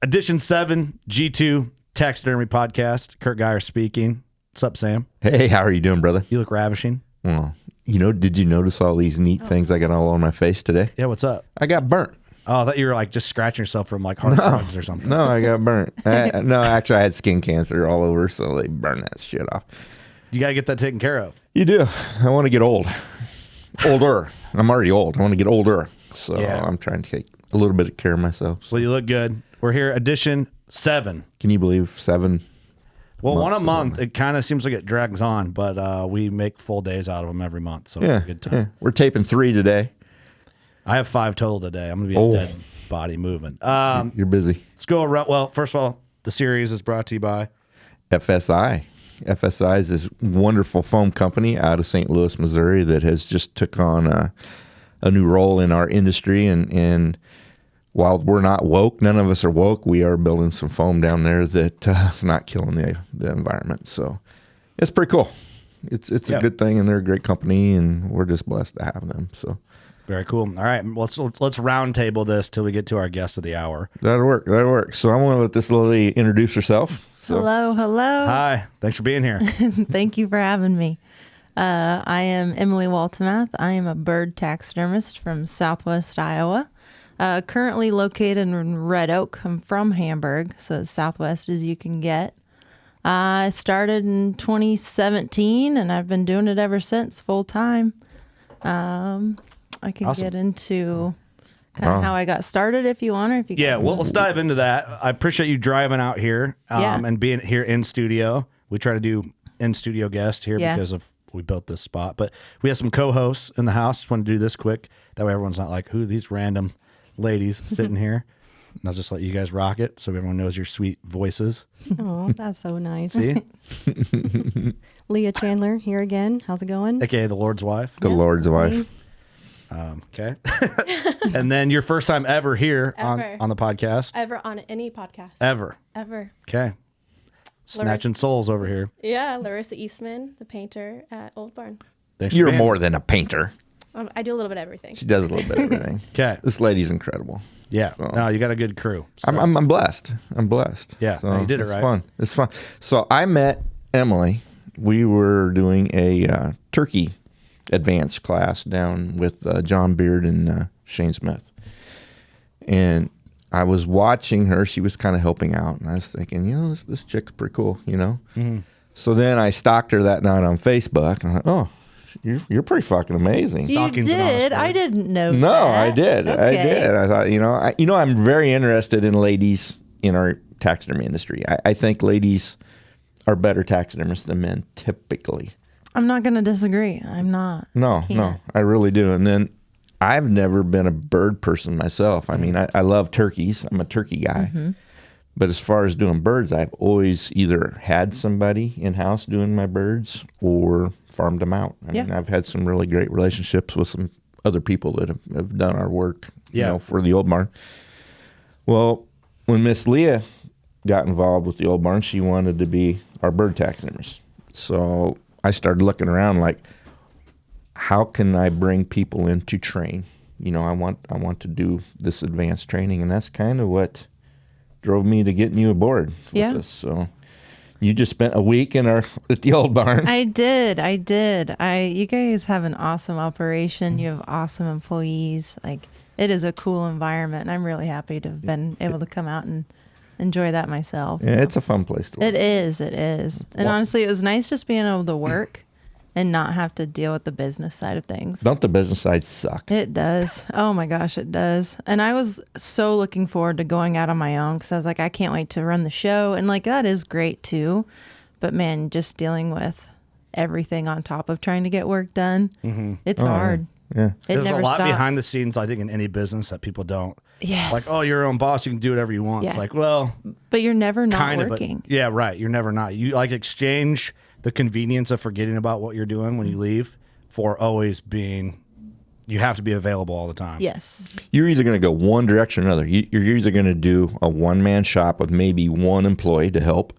Edition 7, G2 Taxidermy Podcast. Kurt Geyer speaking. What's up, Sam? Hey, how are you doing, brother? You look ravishing. Well, did you notice all these neat things I got all on my face today? Yeah, what's up? I got burnt. Oh, I thought you were like just scratching yourself from like hard drugs or something. No, I got burnt. No, actually, I had skin cancer all over, so they burned that shit off. You got to get that taken care of. You do. I want to get old. Older. I'm already old. I want to get older. So Yeah. I'm trying to take a little bit of care of myself. So. Well, you look good. We're here, edition 7. Can you believe 7? Well, one a months month. It kind of seems like it drags on, but we make full days out of them every month. So Yeah, it's a good time. yeah. We're taping 3 today. I have 5 total today. I'm going to be a dead body moving. You're busy. Let's go around. Well, first of all, the series is brought to you by FSI. FSI is this wonderful foam company out of St. Louis, Missouri that has just took on a new role in our industry. And while we're not woke, none of us are woke, we are building some foam down there that is not killing the environment. So it's pretty cool. It's a good thing, and they're a great company, and we're just blessed to have them. So very cool. All right, let's round table this till we get to our guest of the hour. that'll work. So I want to let this lady introduce herself. So. Hello. Hi, thanks for being here. Thank you for having me. I am Emily Waltemath. I am a bird taxidermist from Southwest Iowa. Currently located in Red Oak. I'm from Hamburg, so as southwest as you can get. I started in 2017, and I've been doing it ever since, full time. I can get into kind of how I got started if you want, or if you Yeah, guys well, let's dive into that. I appreciate you driving out here Yeah. and being here in studio. We try to do in-studio guest here Yeah. because of we built this spot. But we have some co-hosts in the house. Just want to do this quick. That way everyone's not like, who are these random ladies sitting here? And I'll just let you guys rock it so everyone knows your sweet voices. Oh, that's so nice. See? Leah Chandler here again. How's it going? AKA the Lord's wife. The Lord's wife. me. Okay. And then your first time ever here Ever. on the podcast. Ever on any podcast. Ever. Ever. Okay. Snatching souls over here. Yeah, Larissa Eastman, the painter at Old Barn. Thanks for You're being more here. than a painter. I do a little bit of everything. She does a little bit of everything. Okay. This lady's incredible. Yeah. So- No, you got a good crew. So. I'm blessed. I'm blessed. Yeah, no, you did it it's right. Fun. It's fun. So I met Emily. We were doing a turkey advanced class down with John Beard and Shane Smith. And I was watching her. She was kind of helping out. And I was thinking, this chick's pretty cool, Mm-hmm. So then I stalked her that night on Facebook. And I thought, oh, you're pretty fucking amazing. You Stalking's an honest did? word. I didn't know No, that. I did. I Okay. did. I thought, I'm very interested in ladies in our taxidermy industry. I think ladies are better taxidermists than men typically. I'm not going to disagree. I'm not. No, I really do. And then I've never been a bird person myself. I mean, I love turkeys. I'm a turkey guy. Mm-hmm. But as far as doing birds, I've always either had somebody in-house doing my birds or farmed them out. I mean, I've had some really great relationships with some other people that have done our work, for the Old Barn. Well, when Miss Leah got involved with the Old Barn, she wanted to be our bird taxidermist. So I started looking around like, how can I bring people in to train? I want to do this advanced training, and that's kind of what drove me to getting you aboard with this. So you just spent a week at the Old Barn. I did. You guys have an awesome operation. You have awesome employees. Like, it is a cool environment, and I'm really happy to have been able to come out and enjoy that myself. Yeah, So. it's a fun place to work. It is. And honestly, it was nice just being able to work and not have to deal with the business side of things. Don't the business side suck? It does. Oh my gosh, it does. And I was so looking forward to going out on my own because I was like, I can't wait to run the show. And like, that is great too. But man, just dealing with everything on top of trying to get work done, it's hard. Yeah. It There's never a lot stops. behind the scenes, I think, in any business that people don't. Yes. Like, oh, you're your own boss. You can do whatever you want. It's Yeah. like, well, But you're never not kind of. working. But yeah, right. You're never not. You like exchange the convenience of forgetting about what you're doing when you leave for always being. You have to be available all the time. Yes. You're either going to go one direction or another. You're either going to do a one-man shop with maybe one employee to help,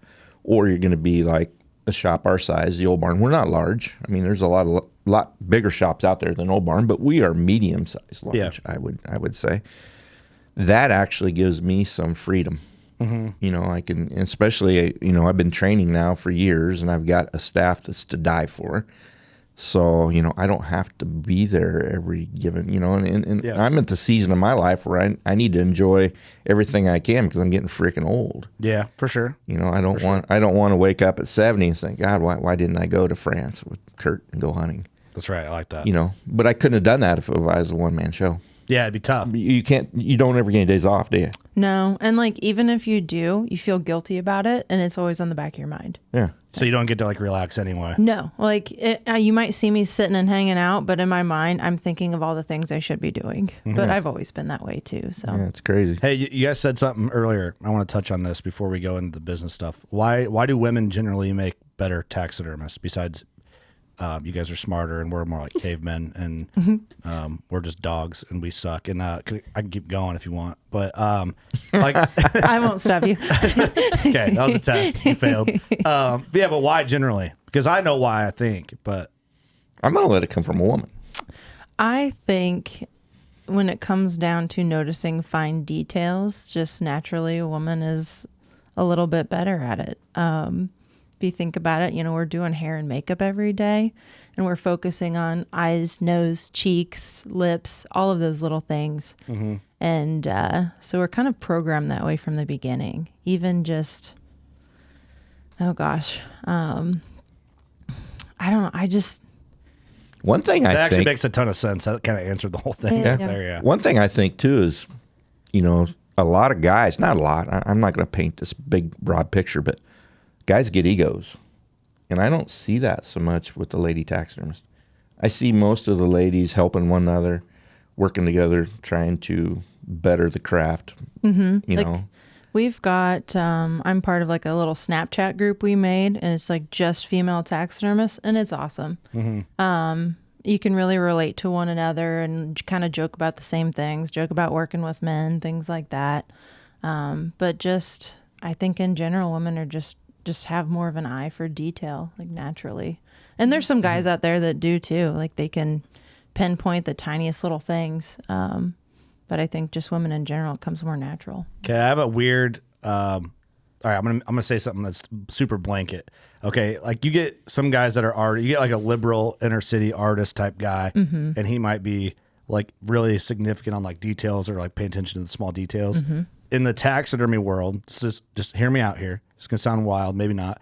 or you're going to be like a shop our size, the Old Barn. We're not large. I mean, there's a lot bigger shops out there than Old Barn, but we are medium-sized large. Yeah. I would say that actually gives me some freedom. You know, I can, especially, you know, I've been training now for years and I've got a staff that's to die for. So, you know, I don't have to be there every given, you know, and I'm at the season of my life where I need to enjoy everything I can because I'm getting freaking old. Yeah, for sure. You know, I don't want to wake up at 70 and think, God, why didn't I go to France with Kurt and go hunting? That's right. I like that. You know, but I couldn't have done that if I was a one-man show. Yeah, it'd be tough. You don't ever get any days off, do you? No. And like, even if you do, you feel guilty about it and it's always on the back of your mind. Yeah. So you don't get to like relax anyway. No, like you might see me sitting and hanging out, but in my mind, I'm thinking of all the things I should be doing. But I've always been that way too. So Yeah, it's crazy. Hey, you guys said something earlier. I want to touch on this before we go into the business stuff. Why do women generally make better taxidermists besides you guys are smarter and we're more like cavemen and we're just dogs and we suck. And I can keep going if you want, but like I won't stop you. Okay, that was a test. You failed. But why generally? Because I know why I think, but I'm going to let it come from a woman. I think when it comes down to noticing fine details, just naturally a woman is a little bit better at it. If you think about it, you know, we're doing hair and makeup every day and we're focusing on eyes, nose, cheeks, lips, all of those little things. And so we're kind of programmed that way from the beginning. Even just, oh gosh, I don't know. One thing that I actually think makes a ton of sense. That kind of answered the whole thing Yeah. there. Yeah. One thing I think too is, you know, a lot of guys, not a lot, I'm not going to paint this big broad picture, but guys get egos. And I don't see that so much with the lady taxidermist. I see most of the ladies helping one another, working together, trying to better the craft. You know, we've got, I'm part of like a little Snapchat group we made and it's like just female taxidermists and it's awesome. You can really relate to one another and kind of joke about the same things, joke about working with men, things like that. But just, I think in general, women are just have more of an eye for detail, like naturally. And there's some guys out there that do too, like they can pinpoint the tiniest little things. But I think just women in general, it comes more natural. Okay, I have a weird. All right, I'm gonna say something that's super blanket. Okay, like you get some guys that are art. You get like a liberal inner city artist type guy, and he might be like really significant on like details or like paying attention to the small details. In the taxidermy world, just hear me out here. It's gonna sound wild, maybe not.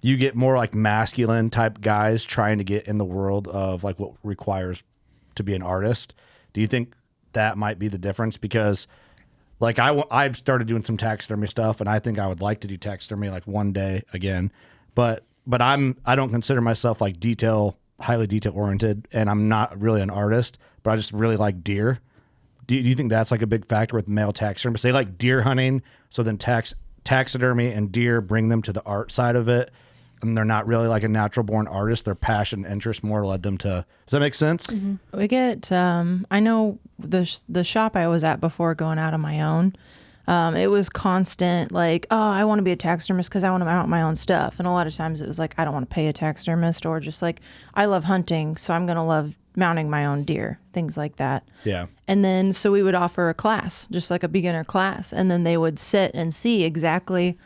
You get more like masculine type guys trying to get in the world of like what requires to be an artist. Do you think that might be the difference? Because like I've started doing some taxidermy stuff, and I think I would like to do taxidermy like one day again. But I don't consider myself like highly detail oriented, and I'm not really an artist. But I just really like deer. Do you think that's like a big factor with male taxidermists? They like deer hunting, so then taxidermy and deer bring them to the art side of it, and they're not really like a natural born artist. Their passion and interest more led them to. Does that make sense? We get, I know the shop I was at before going out on my own, it was constant like, oh, I want to be a taxidermist because I want to mount my own stuff. And a lot of times it was like, I don't want to pay a taxidermist, or just like, I love hunting, so I'm going to love mounting my own deer, things like that. Yeah. And then, so we would offer a class, just like a beginner class. And then they would sit and see exactly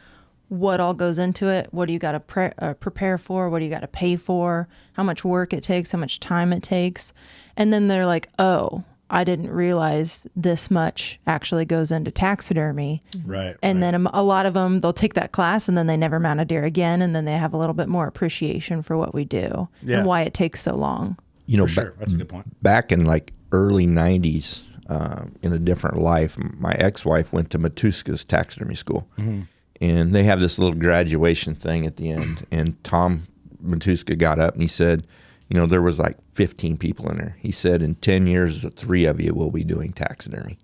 what all goes into it. What do you got to prepare for? What do you got to pay for? How much work it takes, how much time it takes. And then they're like, oh, I didn't realize this much actually goes into taxidermy. Right. And then a lot of them, they'll take that class and then they never mount a deer again. And then they have a little bit more appreciation for what we do and why it takes so long. You know, For sure. That's a good point. Back in like early 90s, in a different life, my ex-wife went to Matuska's taxidermy school. And they have this little graduation thing at the end. And Tom Matuska got up and he said, you know, there was like 15 people in there. He said, in 10 years, 3 of you will be doing taxidermy.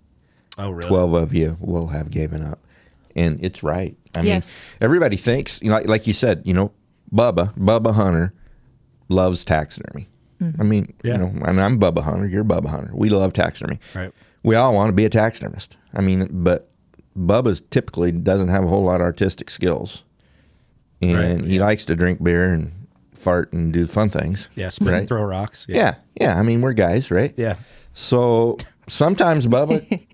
Oh, really? 12 of you will have given up. And it's right. I mean, Yes. everybody thinks, you know, like you said, you know, Bubba Hunter loves taxidermy. I mean, you know, I mean, I'm Bubba Hunter, you're Bubba Hunter. We love taxidermy. Right. We all want to be a taxidermist. I mean, but Bubba's typically doesn't have a whole lot of artistic skills. And he likes to drink beer and fart and do fun things. Yeah. Spin and throw rocks. Yeah. I mean, we're guys, right? Yeah. So sometimes Bubba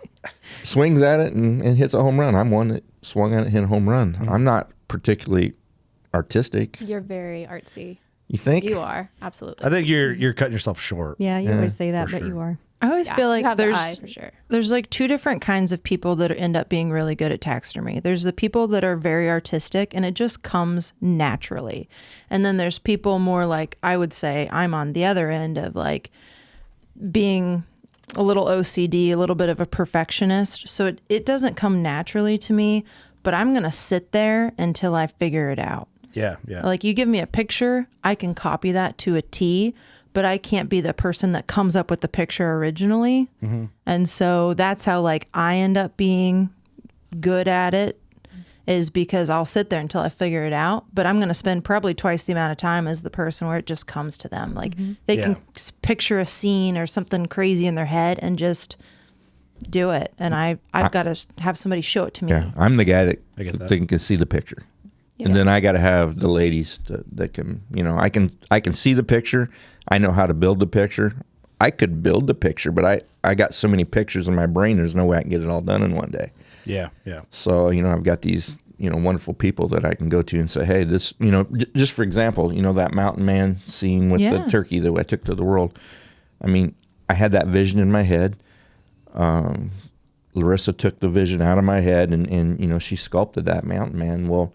swings at it and hits a home run. I'm one that swung at it, hit a home run. I'm not particularly artistic. You're very artsy. You think? You are, absolutely. I think you're cutting yourself short. Yeah, you always say that, for but sure. you are. I always Yeah, feel you like have the eye for sure. there's like two different kinds of people that end up being really good at taxidermy. There's the people that are very artistic and it just comes naturally. And then there's people more like, I would say I'm on the other end of like being a little OCD, a little bit of a perfectionist. So it doesn't come naturally to me, but I'm going to sit there until I figure it out. Yeah, yeah. Like you give me a picture, I can copy that to a T, but I can't be the person that comes up with the picture originally. And so that's how like I end up being good at it, is because I'll sit there until I figure it out, but I'm going to spend probably twice the amount of time as the person where it just comes to them. Like they can picture a scene or something crazy in their head and just do it. And I've got to have somebody show it to me. Yeah, I'm the guy that, I get that. can see the picture. And then I got to have the ladies that can, I can see the picture. I know how to build the picture. I could build the picture, but I got so many pictures in my brain, there's no way I can get it all done in one day. Yeah, yeah. So, I've got these, wonderful people that I can go to and say, hey, this, just for example, that mountain man scene with the turkey that I took to the world. I mean, I had that vision in my head. Larissa took the vision out of my head and she sculpted that mountain man. Well,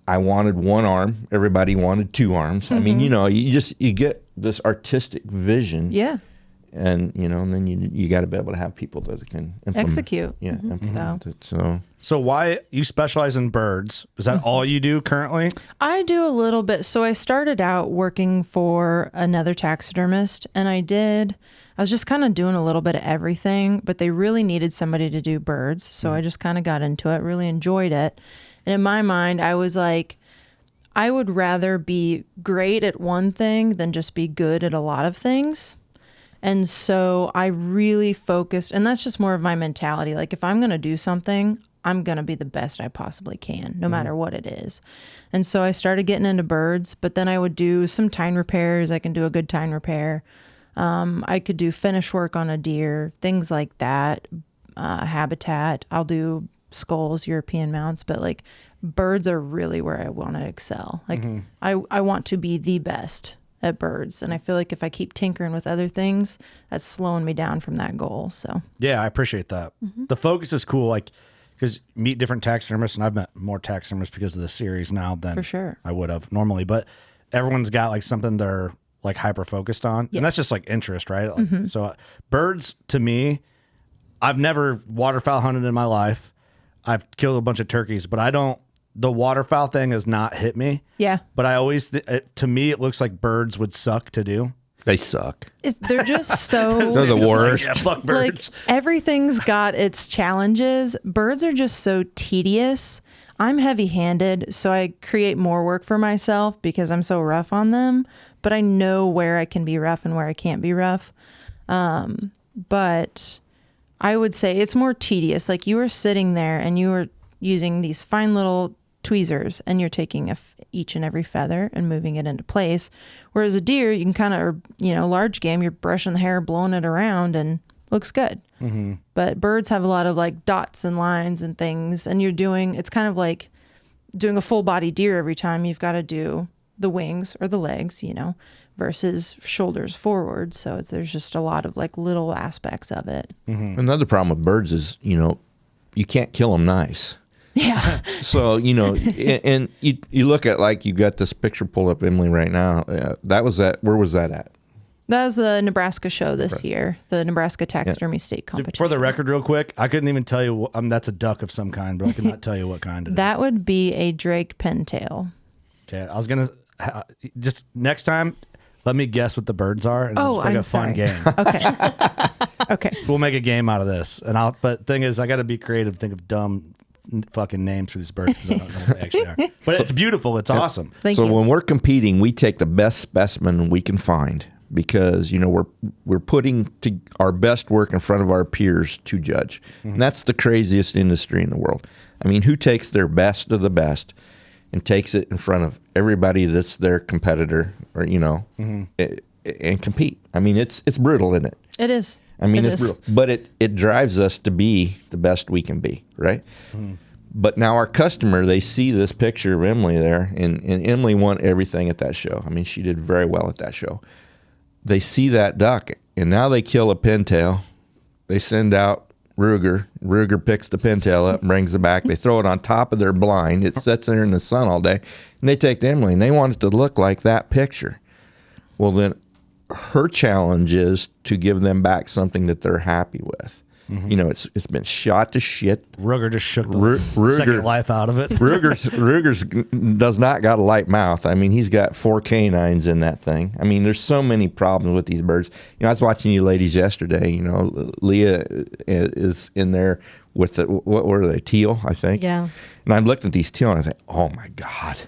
I wanted one arm. Everybody wanted two arms. I mean, you get this artistic vision. Yeah. And, and then you got to be able to have people that can Execute. Yeah. Implement it. So why you specialize in birds? Is that all you do currently? I do a little bit. So I started out working for another taxidermist and I was just kind of doing a little bit of everything, but they really needed somebody to do birds. So I just kind of got into it, really enjoyed it. And in my mind, I was like, I would rather be great at one thing than just be good at a lot of things. And so I really focused, and that's just more of my mentality. Like if I'm going to do something, I'm going to be the best I possibly can, no matter what it is. And so I started getting into birds, but then I would do some tine repairs. I can do a good tine repair. I could do finish work on a deer, things like that, habitat. I'll do skulls, European mounts, but like birds are really where I want to excel. Like I want to be the best at birds. And I feel like if I keep tinkering with other things, that's slowing me down from that goal. So yeah, I appreciate that. The focus is cool. Like, because meet different taxidermists, and I've met more taxidermists because of the series now than For sure. I would have normally, but everyone's got like something they're like hyper focused on. And that's just like interest, right? Like, so birds to me, I've never waterfowl hunted in my life. I've killed a bunch of turkeys, but the waterfowl thing has not hit me. yeah, But I always, to me, it looks like birds would suck to do. They suck. they're just so They're the worst. Yeah, fuck birds. Like everything's got its challenges. Birds are just so tedious. I'm heavy-handed, so I create more work for myself because I'm so rough on them. But I know where I can be rough and where I can't be rough. But I would say it's more tedious. Like you were sitting there and you were using these fine little tweezers and you're taking each and every feather and moving it into place. Whereas a deer, you can kind of, large game, you're brushing the hair, blowing it around and looks good. But birds have a lot of like dots and lines and things. And it's kind of like doing a full body deer every time. You've got to do the wings or the legs, versus shoulders forward. So there's just a lot of like little aspects of it. Another problem with birds is, you can't kill them nice. Yeah. So, and you look at like you got this picture pulled up, Emily, right now. Where was that at? That was the Nebraska show this year, the Nebraska Taxidermy State Competition. For the record, real quick, I couldn't even tell you. That's a duck of some kind, but I could not tell you what kind it is. That would be a Drake pintail. Okay, I was gonna just next time. Let me guess what the birds are, and Oh, just make I'm a fun sorry. game. Okay. Okay. We'll make a game out of this, but thing is, I got to be creative. Think of dumb fucking names for these birds because I don't know what they actually are. But it's beautiful. It's awesome. Thank so you. when we're competing, we take the best specimen we can find because we're putting our best work in front of our peers to judge. And that's the craziest industry in the world. I mean, who takes their best of the best and takes it in front of everybody that's their competitor or and compete? I mean, it's brutal, isn't it? It is. I mean, It it's is. real, but it drives us to be the best we can be, right? But now our customer, they see this picture of Emily there, and Emily won everything at that show. I mean, she did very well at that show. They see that duck, and now they kill a pintail. They send out Ruger. Ruger picks the pintail up and brings it back. They throw it on top of their blind. It sits there in the sun all day. And they take to Emily, and they want it to look like that picture. Well, then her challenge is to give them back something that they're happy with. You know, it's been shot to shit. Ruger just shook the second life out of it. Ruger's does not got a light mouth. I mean, he's got 4 canines in that thing. I mean, there's so many problems with these birds. You know, I was watching you ladies yesterday. You know, Leah is in there with the, what were they, teal, I think? Yeah. And I'm looking at these teal and I think, oh my God,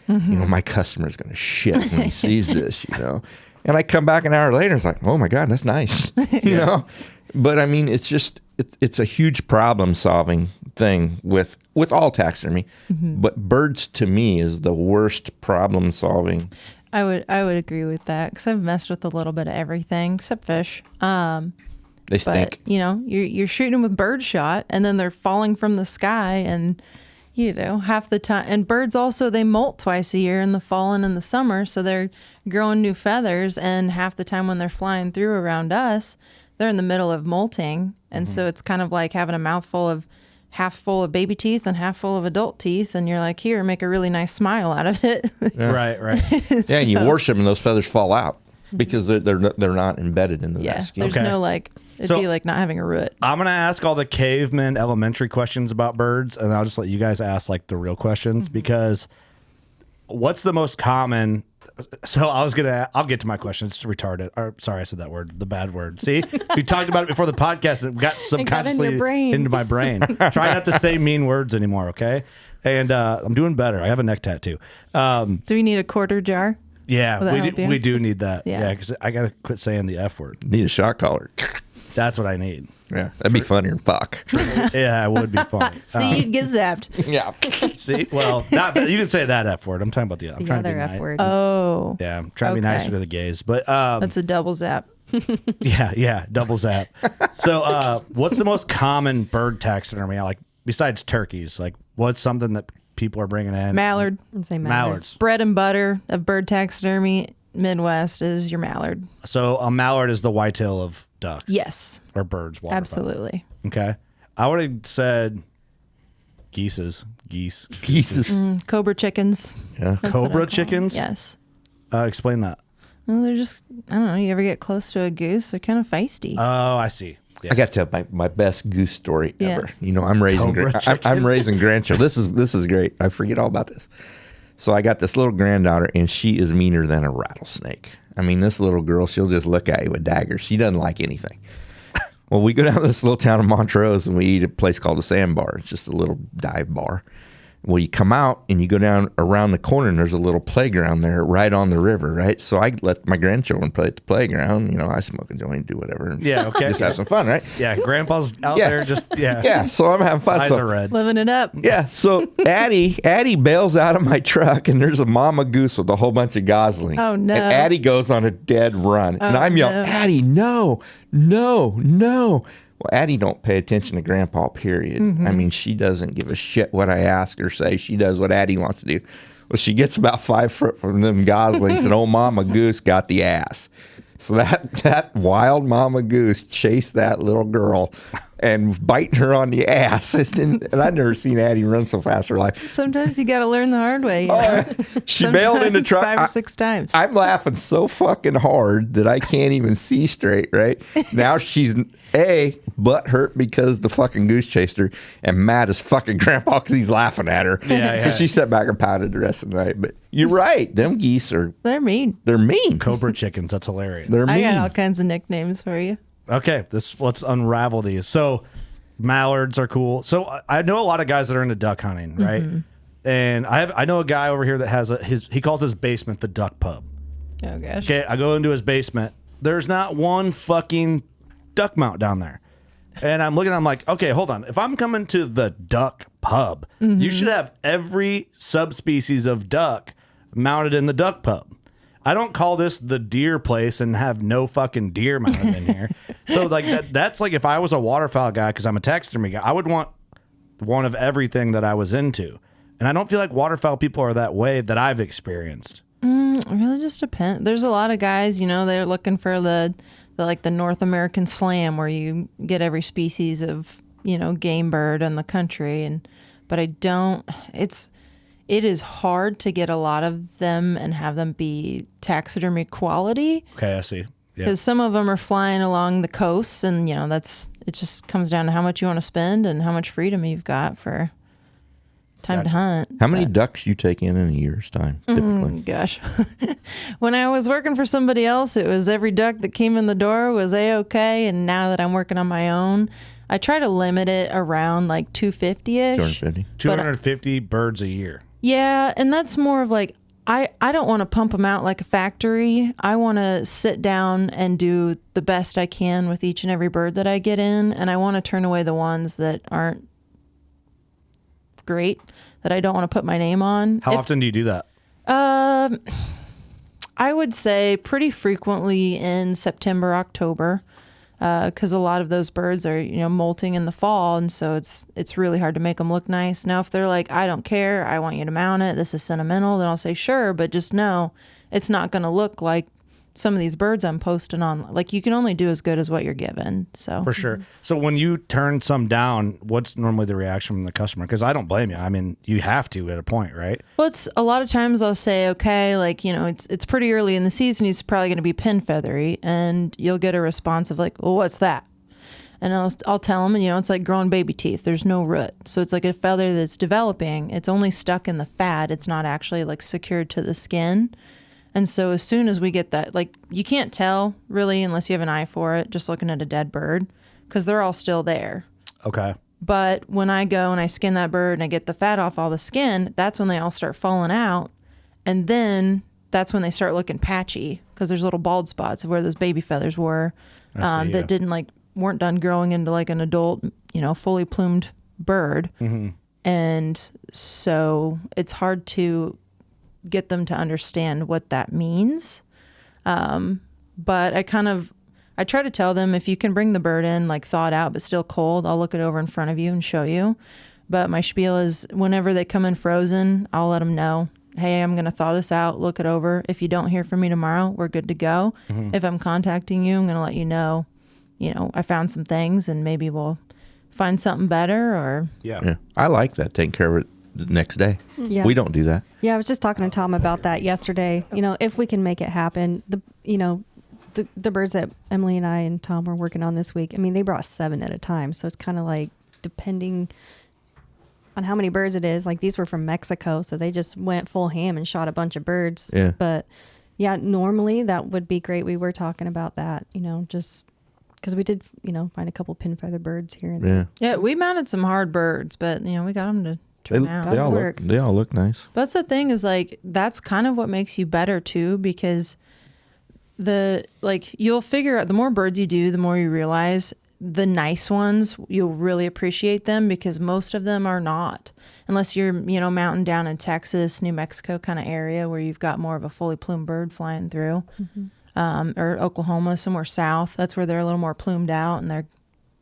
you know, my customer's going to shit when he sees this, you know. And I come back an hour later, it's like, oh my God, that's nice, you know. But I mean, it's just it's a huge problem solving thing with all taxidermy. But birds to me is the worst problem solving. I would agree with that because I've messed with a little bit of everything except fish. They stink. But you know, you're shooting them with bird shot, and then they're falling from the sky, and you know, half the time. And birds also, they molt twice a year in the fall and in the summer, so they're growing new feathers. And half the time when they're flying through around us, they're in the middle of molting, and so it's kind of like having a mouthful of half full of baby teeth and half full of adult teeth, and you're like, here, make a really nice smile out of it. Right. Yeah, and you wash them and those feathers fall out because they're not embedded into Yeah, that skin. there's no like, it'd So- be like not having a root. I'm going to ask all the caveman elementary questions about birds, and I'll just let you guys ask like the real questions because what's the most common? So I'll get to my question. It's retarded. Or, sorry, I said that word, the bad word. See, we talked about it before the podcast and it got subconsciously your brain. into my brain. Try not to say mean words anymore, okay? And I'm doing better. I have a neck tattoo. Do we need a quarter jar? Yeah, Will that help you? we do need that. Yeah. Yeah, because I got to quit saying the F word. Need a shot collar. That's what I need. Yeah, that'd be funnier than fuck. Yeah, it would be funny. See, you'd get zapped. Yeah. See, well, you can say that F word. I'm talking about I'm The trying to be other F nice. word. Oh, Yeah, I'm trying to be Okay. nicer to the gays, but that's a double zap. yeah, double zap. So, what's the most common bird taxidermy? Like besides turkeys, like what's something that people are bringing in? Mallard. I'd say Mallards. Bread and butter of bird taxidermy Midwest is your mallard. So a mallard is the whitetail of ducks. Yes, Or birds. Waterfowl. absolutely. Okay. I would have said geese. Pieces. Cobra chickens. Yeah. That's what I Cobra call 'em. chickens? Yes. Explain that. Well, they're just, I don't know. You ever get close to a goose? They're kind of feisty. Oh, I see. Yeah. I got to tell my best goose story Yeah. ever. You know, I'm raising Cobra I'm raising grandchildren. This is great. I forget all about this. So I got this little granddaughter, and she is meaner than a rattlesnake. I mean, this little girl, she'll just look at you with daggers. She doesn't like anything. Well, we go down to this little town of Montrose, and we eat at a place called the Sandbar. It's just a little dive bar. Well, you come out and you go down around the corner and there's a little playground there right on the river, right? So I let my grandchildren play at the playground. You know, I smoke a joint, do whatever. And Yeah, okay. Just have some fun, right? Yeah, grandpa's out Yeah. there just, yeah. Yeah, so I'm having fun. Eyes So are red. Living it up. yeah, so Addie bails out of my truck, and there's a mama goose with a whole bunch of goslings. Oh, no. And Addie goes on a dead run, and Oh, I'm yelling, no. Addie, no, no, no. Well, Addie don't pay attention to Grandpa, period. I mean, she doesn't give a shit what I ask her say. She does what Addie wants to do. Well, she gets about 5 foot from them goslings, and old mama goose got the ass. So that wild mama goose chased that little girl and biting her on the ass. And I've never seen Addie run so fast in her life. Sometimes you got to learn the hard way. You know? She bailed in the Sometimes truck. 5 or 6 times. I'm laughing so fucking hard that I can't even see straight, right? Now she's butt hurt because the fucking goose chased her, and mad as fucking Grandpa because he's laughing at her. Yeah, So yeah. she sat back and pouted the rest of the night. But you're right. Them geese They're mean. they're mean. Cobra chickens. That's hilarious. They're I mean. got all kinds of nicknames for you. Okay, let's unravel these. So, mallards are cool. So I know a lot of guys that are into duck hunting, right? And I know a guy over here that has he calls his basement the duck pub. Oh, gosh. Okay, I go into his basement. There's not one fucking duck mount down there. And I'm looking, I'm like, okay, hold on. If I'm coming to the duck pub, you should have every subspecies of duck mounted in the duck pub. I don't call this the deer place and have no fucking deer mounted in here. So like that's like if I was a waterfowl guy, because I'm a taxidermy guy, I would want one of everything that I was into. And I don't feel like waterfowl people are that way that I've experienced. It really just depends. There's a lot of guys, they're looking for the North American Slam where you get every species of, game bird in the country. But it is hard to get a lot of them and have them be taxidermy quality. Okay, I see. Because some of them are flying along the coast, and it just comes down to how much you want to spend and how much freedom you've got for time to hunt. How many ducks you take in a year's time, typically? Gosh. When I was working for somebody else, it was every duck that came in the door was A-okay, and now that I'm working on my own, I try to limit it around like 250-ish. 250? 250 birds a year. Yeah, and that's more of like, I don't want to pump them out like a factory. I want to sit down and do the best I can with each and every bird that I get in, and I want to turn away the ones that aren't great, that I don't want to put my name on. How often do you do that? I would say pretty frequently in September, October, because a lot of those birds are, molting in the fall, and so it's really hard to make them look nice. Now, if they're like, I don't care, I want you to mount it, this is sentimental, then I'll say sure, but just know it's not going to look like some of these birds I'm posting on. Like, you can only do as good as what you're given. So For sure. So when you turn some down, what's normally the reaction from the customer? Because I don't blame you. I mean, you have to at a point, right? Well, it's a lot of times I'll say, okay, like, it's pretty early in the season. He's probably going to be pin feathery, and you'll get a response of like, well, what's that? And I'll tell them, and it's like growing baby teeth. There's no root. So it's like a feather that's developing. It's only stuck in the fat. It's not actually like secured to the skin. And so as soon as we get that, like, you can't tell really unless you have an eye for it, just looking at a dead bird, because they're all still there. Okay. But when I go and I skin that bird and I get the fat off all the skin, that's when they all start falling out. And then that's when they start looking patchy, because there's little bald spots of where those baby feathers were that weren't done growing into like an adult, fully plumed bird. Mm-hmm. And so it's hard to get them to understand what that means. But I try to tell them, if you can bring the bird in like thawed out but still cold, I'll look it over in front of you and show you. But my spiel is, whenever they come in frozen, I'll let them know, hey, I'm going to thaw this out, look it over. If you don't hear from me tomorrow, we're good to go. Mm-hmm. If I'm contacting you, I'm going to let you know, I found some things, and maybe we'll find something better. Or yeah. I like that, taking care of it the next day. Yeah. We don't do that. Yeah, I was just talking to Tom about that yesterday. If we can make it happen, the birds that Emily and I and Tom were working on this week, I mean, they brought 7 at a time. So it's kind of like, depending on how many birds it is, like these were from Mexico, so they just went full ham and shot a bunch of birds. Yeah. But yeah, normally that would be great. We were talking about that, just because we did, find a couple pin feather birds here and there. yeah, we mounted some hard birds, but we got them to turn out. They all look nice. But that's the thing, is like, that's kind of what makes you better too, because you'll figure out, the more birds you do, the more you realize the nice ones, you'll really appreciate them, because most of them are not, unless you're, mountain down in Texas, New Mexico kind of area where you've got more of a fully plumed bird flying through, or Oklahoma, somewhere south. That's where they're a little more plumed out, and they're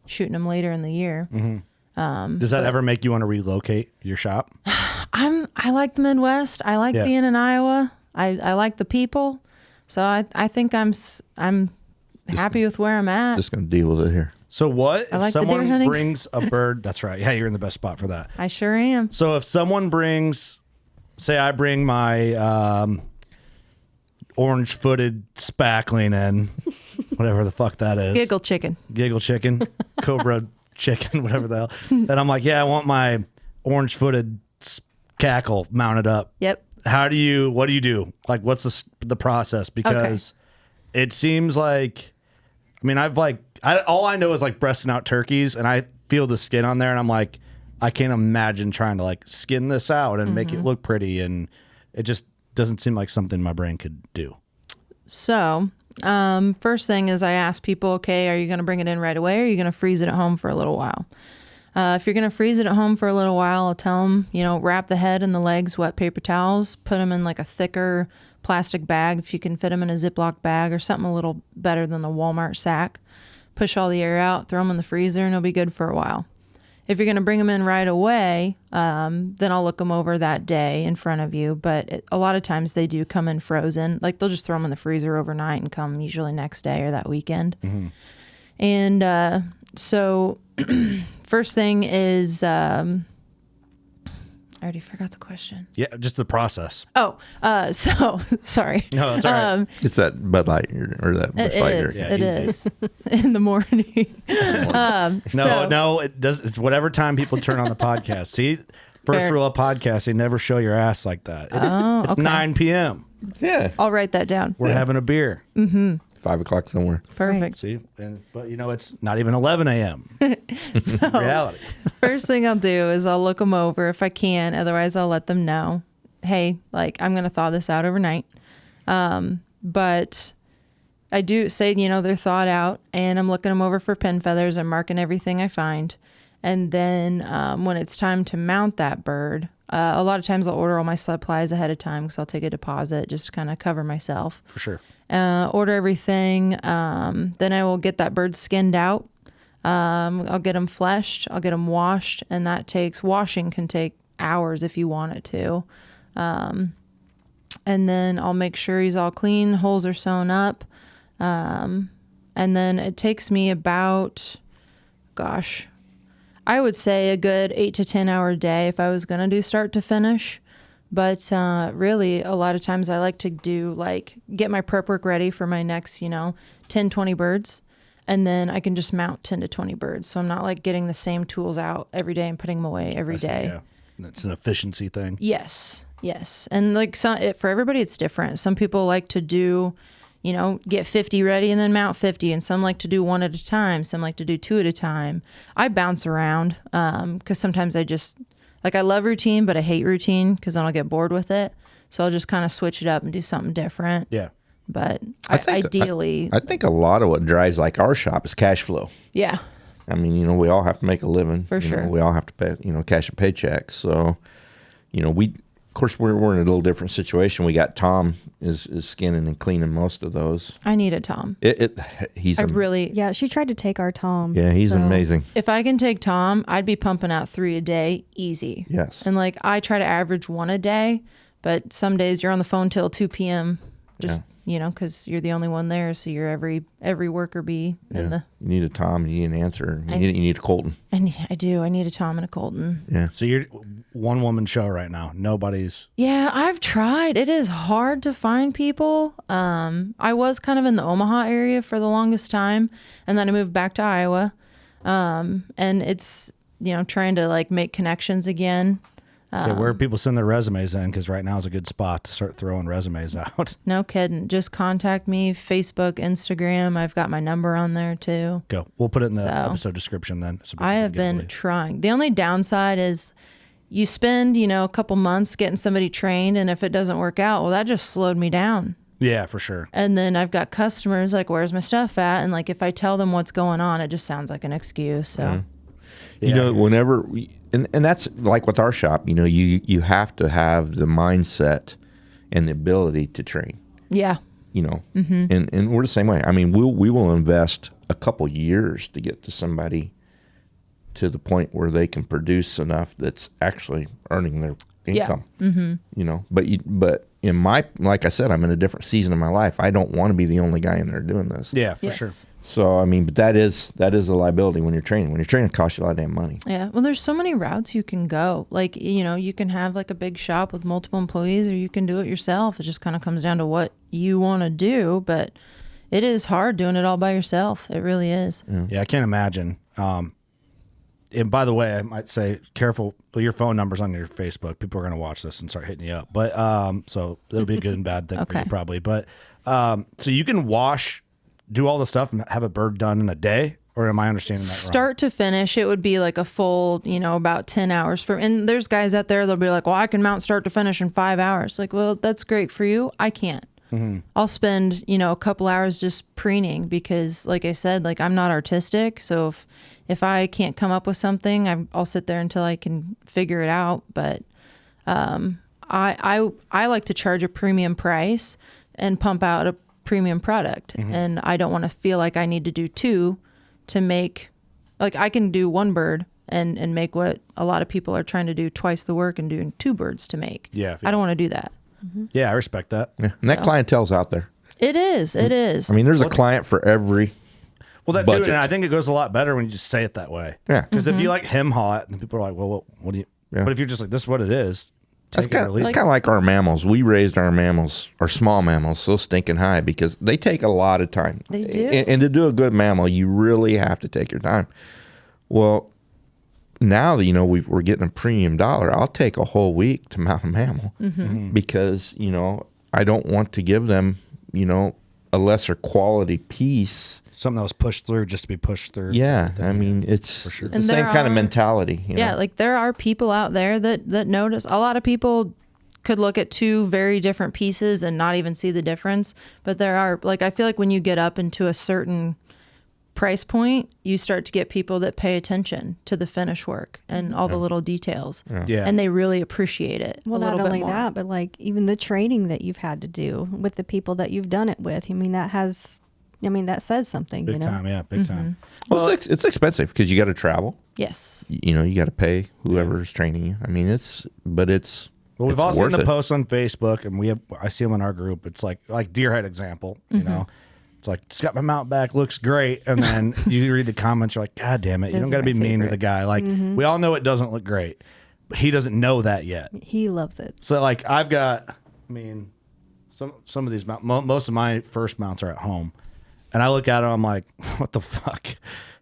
shooting them later in the year. Mm-hmm. Does that ever make you want to relocate your shop? I like the Midwest. I like being in Iowa. I like the people. So I think I'm happy with where I'm at. Just going to deal with it here. So what if like someone brings a bird? That's right. Yeah, you're in the best spot for that. I sure am. So if someone brings, say I bring my orange-footed spackling in, whatever the fuck that is. Giggle chicken, cobra chicken, whatever the hell. And I'm like, yeah, I want my orange-footed cackle mounted up. Yep. What do you do? Like, what's the process? Because it seems like, I mean, all I know is like breasting out turkeys, and I feel the skin on there, and I'm like, I can't imagine trying to like skin this out and make it look pretty, and it just doesn't seem like something my brain could do. So, first thing is I ask people, okay, are you going to bring it in right away, or are you going to freeze it at home for a little while? If you're going to freeze it at home for a little while, I'll tell them, wrap the head and the legs, wet paper towels, put them in like a thicker plastic bag. If you can fit them in a Ziploc bag or something a little better than the Walmart sack, push all the air out, throw them in the freezer, and they'll be good for a while. If you're going to bring them in right away, then I'll look them over that day in front of you. But a lot of times they do come in frozen. Like they'll just throw them in the freezer overnight and come usually next day or that weekend. Mm-hmm. And so first thing is, I already forgot the question. Yeah, just the process. Oh, so sorry. No, it's all right. It's that Bud Light or that Busch Lighter. It is in the morning. No, it does. It's whatever time people turn on the podcast. See, first rule of podcasting: never show your ass like that. It's, it's 9 p.m. Yeah. I'll write that down. We're having a beer. Mm-hmm. 5 o'clock somewhere. Perfect. See, but it's not even 11 a.m. So, reality. First thing I'll do is I'll look them over if I can. Otherwise, I'll let them know, hey, like I'm going to thaw this out overnight. But I do say, they're thawed out, and I'm looking them over for pin feathers. I'm marking everything I find. And then when it's time to mount that bird, a lot of times I'll order all my supplies ahead of time because I'll take a deposit just to kind of cover myself. For sure. Order everything. Then I will get that bird skinned out. I'll get them fleshed. I'll get them washed. And washing can take hours if you want it to. And then I'll make sure he's all clean. Holes are sewn up. And then it takes me about, I would say a good 8 to 10 hour day if I was going to do start to finish. But really, a lot of times I like to get my prep work ready for my next, 10, 20 birds. And then I can just mount 10 to 20 birds. So I'm not getting the same tools out every day and putting them away every day. Yeah. It's an efficiency thing. Yes. And for everybody, it's different. Some people like to do, get 50 ready and then mount 50. And some like to do one at a time. Some like to do 2 at a time. I bounce around because sometimes I love routine, but I hate routine because then I'll get bored with it. So I'll just kind of switch it up and do something different. Yeah. But ideally, I think a lot of what drives our shop is cash flow. Yeah. I mean, we all have to make a living. For sure. We all have to pay, cash a paycheck. So, of course, we're in a little different situation. We got Tom is skinning and cleaning most of those. I need a Tom. Yeah, she tried to take our Tom. Yeah, he's amazing. If I can take Tom, I'd be pumping out 3 a day easy. Yes. And I try to average 1 a day, but some days you're on the phone till 2 p.m. just because you're the only one there, so you're every worker bee in the. You need a Tom, you need an answer, you need a Colton. And I do. I need a Tom and a Colton. Yeah. So you're one woman show right now. Nobody's. Yeah, I've tried. It is hard to find people. I was kind of in the Omaha area for the longest time, and then I moved back to Iowa. And it's trying to make connections again. Where people send their resumes in, because right now is a good spot to start throwing resumes out. No kidding. Just contact me, Facebook, Instagram. I've got my number on there too. Go. We'll put it in the episode description then. So I have been trying. The only downside is you spend, a couple months getting somebody trained, and if it doesn't work out, well, that just slowed me down. Yeah, for sure. And then I've got customers where's my stuff at? And if I tell them what's going on, it just sounds like an excuse. So, whenever and that's like with our shop, you have to have the mindset and the ability to train. Yeah. Mm-hmm. And we're the same way. I mean, we will invest a couple years to get to somebody to the point where they can produce enough that's actually earning their income. Yeah. Mm-hmm. But in like I said, I'm in a different season of my life. I don't want to be the only guy in there doing this. Yeah, for sure. So, I mean, but that is a liability when you're training. When you're training, it costs you a lot of damn money. Yeah. Well, there's so many routes you can go. You can have a big shop with multiple employees, or you can do it yourself. It just kind of comes down to what you want to do. But it is hard doing it all by yourself. It really is. Yeah, I can't imagine. And by the way, I might say, careful. Your phone number's on your Facebook. People are going to watch this and start hitting you up. But so that'll be a good and bad thing for you probably. But so you can do all the stuff and have a bird done in a day, or am I understanding that wrong? Start to finish, it would be a full, about 10 hours. And there's guys out there, they'll be like, well, I can mount start to finish in 5 hours. Well, that's great for you. I can't. Mm-hmm. I'll spend, a couple hours just preening because, like I said, I'm not artistic. So if I can't come up with something, I'll sit there until I can figure it out. But I like to charge a premium price and pump out a premium product. Mm-hmm. And I don't want to feel like I need to do 2 to make, like I can do one bird and make what a lot of people are trying to do twice the work and doing 2 birds to make. Yeah. I don't want to do that. Yeah, I respect that. Yeah. And that clientele's out there. It is. It is. I mean, there's a client for every. Well, that too, budget. and I think it goes a lot better when you just say it that way. Yeah. Because if you like hem hot, then people are like, well, what do you? Yeah. But if you're just like, this is what it is, That's take it or kind leave of it. like our mammals. We raised our mammals, our small mammals, so stinking high because they take a lot of time. They do. And to do a good mammal, you really have to take your time. Well, now that, we're getting a premium dollar, I'll take a whole week to mount a mammal because, I don't want to give them, a lesser quality piece. Something that was pushed through just to be pushed through. Yeah. I mean, it's sure. the And same there kind of are- mentality. Yeah, like there are people out there that notice. A lot of people could look at 2 very different pieces and not even see the difference. But there are, like, I feel like when you get up into a certain price point, you start to get people that pay attention to the finish work and all the little details. Yeah. And they really appreciate it. Well, a not little only bit more. that, but like even the training that you've had to do with the people that you've done it with. I mean, that says something, Big time. Yeah, big time. Well, it's expensive because you got to travel. Yes. You got to pay whoever's training you. I mean, it's Well, we've it's all seen worth the it. posts on Facebook, and I see them in our group. It's like deerhead example, It's like, it's got my mount back, looks great. And then you read the comments, you're like, God damn it. You Those don't got to are be my mean to favorite. the guy. Like, we all know it doesn't look great, but he doesn't know that yet. He loves it. So, like, I've got, some of these, most of my first mounts are at home. And I look at them, I'm like, what the fuck?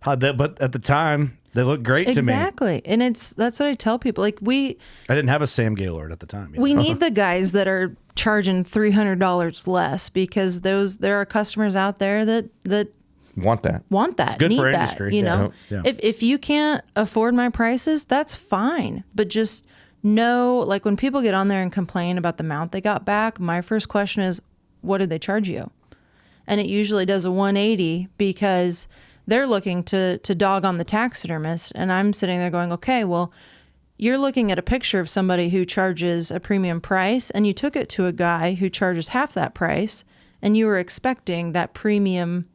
But at the time, they look great to me. Exactly. And that's what I tell people. Like, I didn't have a Sam Gaylord at the time. we need the guys that are charging $300 less because there are customers out there that want that. want that, good need for that, industry, you yeah. know. Yeah. If you can't afford my prices, that's fine. But just know, like when people get on there and complain about the mount they got back, my first question is, what did they charge you? And it usually does a 180 because they're looking to dog on the taxidermist. And I'm sitting there going, okay, well, you're looking at a picture of somebody who charges a premium price and you took it to a guy who charges half that price and you were expecting that premium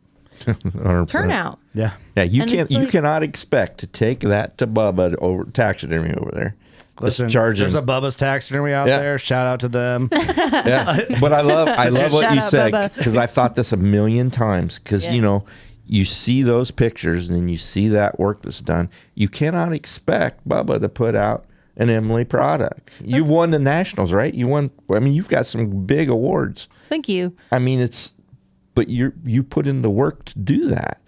100%. turnout. Yeah. Yeah, you And can't. it's You like- cannot expect to take that to Bubba over taxidermy over there. Listen, charging. there's a Bubba's Taxidermy out Yeah. there. Shout out to them. Yeah, but I love what Shout you out, said Bubba. because I've thought this a million times. Because Yes. you see those pictures and then you see that work that's done. You cannot expect Bubba to put out an Emily product. You've won the nationals, right? You've got some big awards. Thank you. I mean, but you put in the work to do that.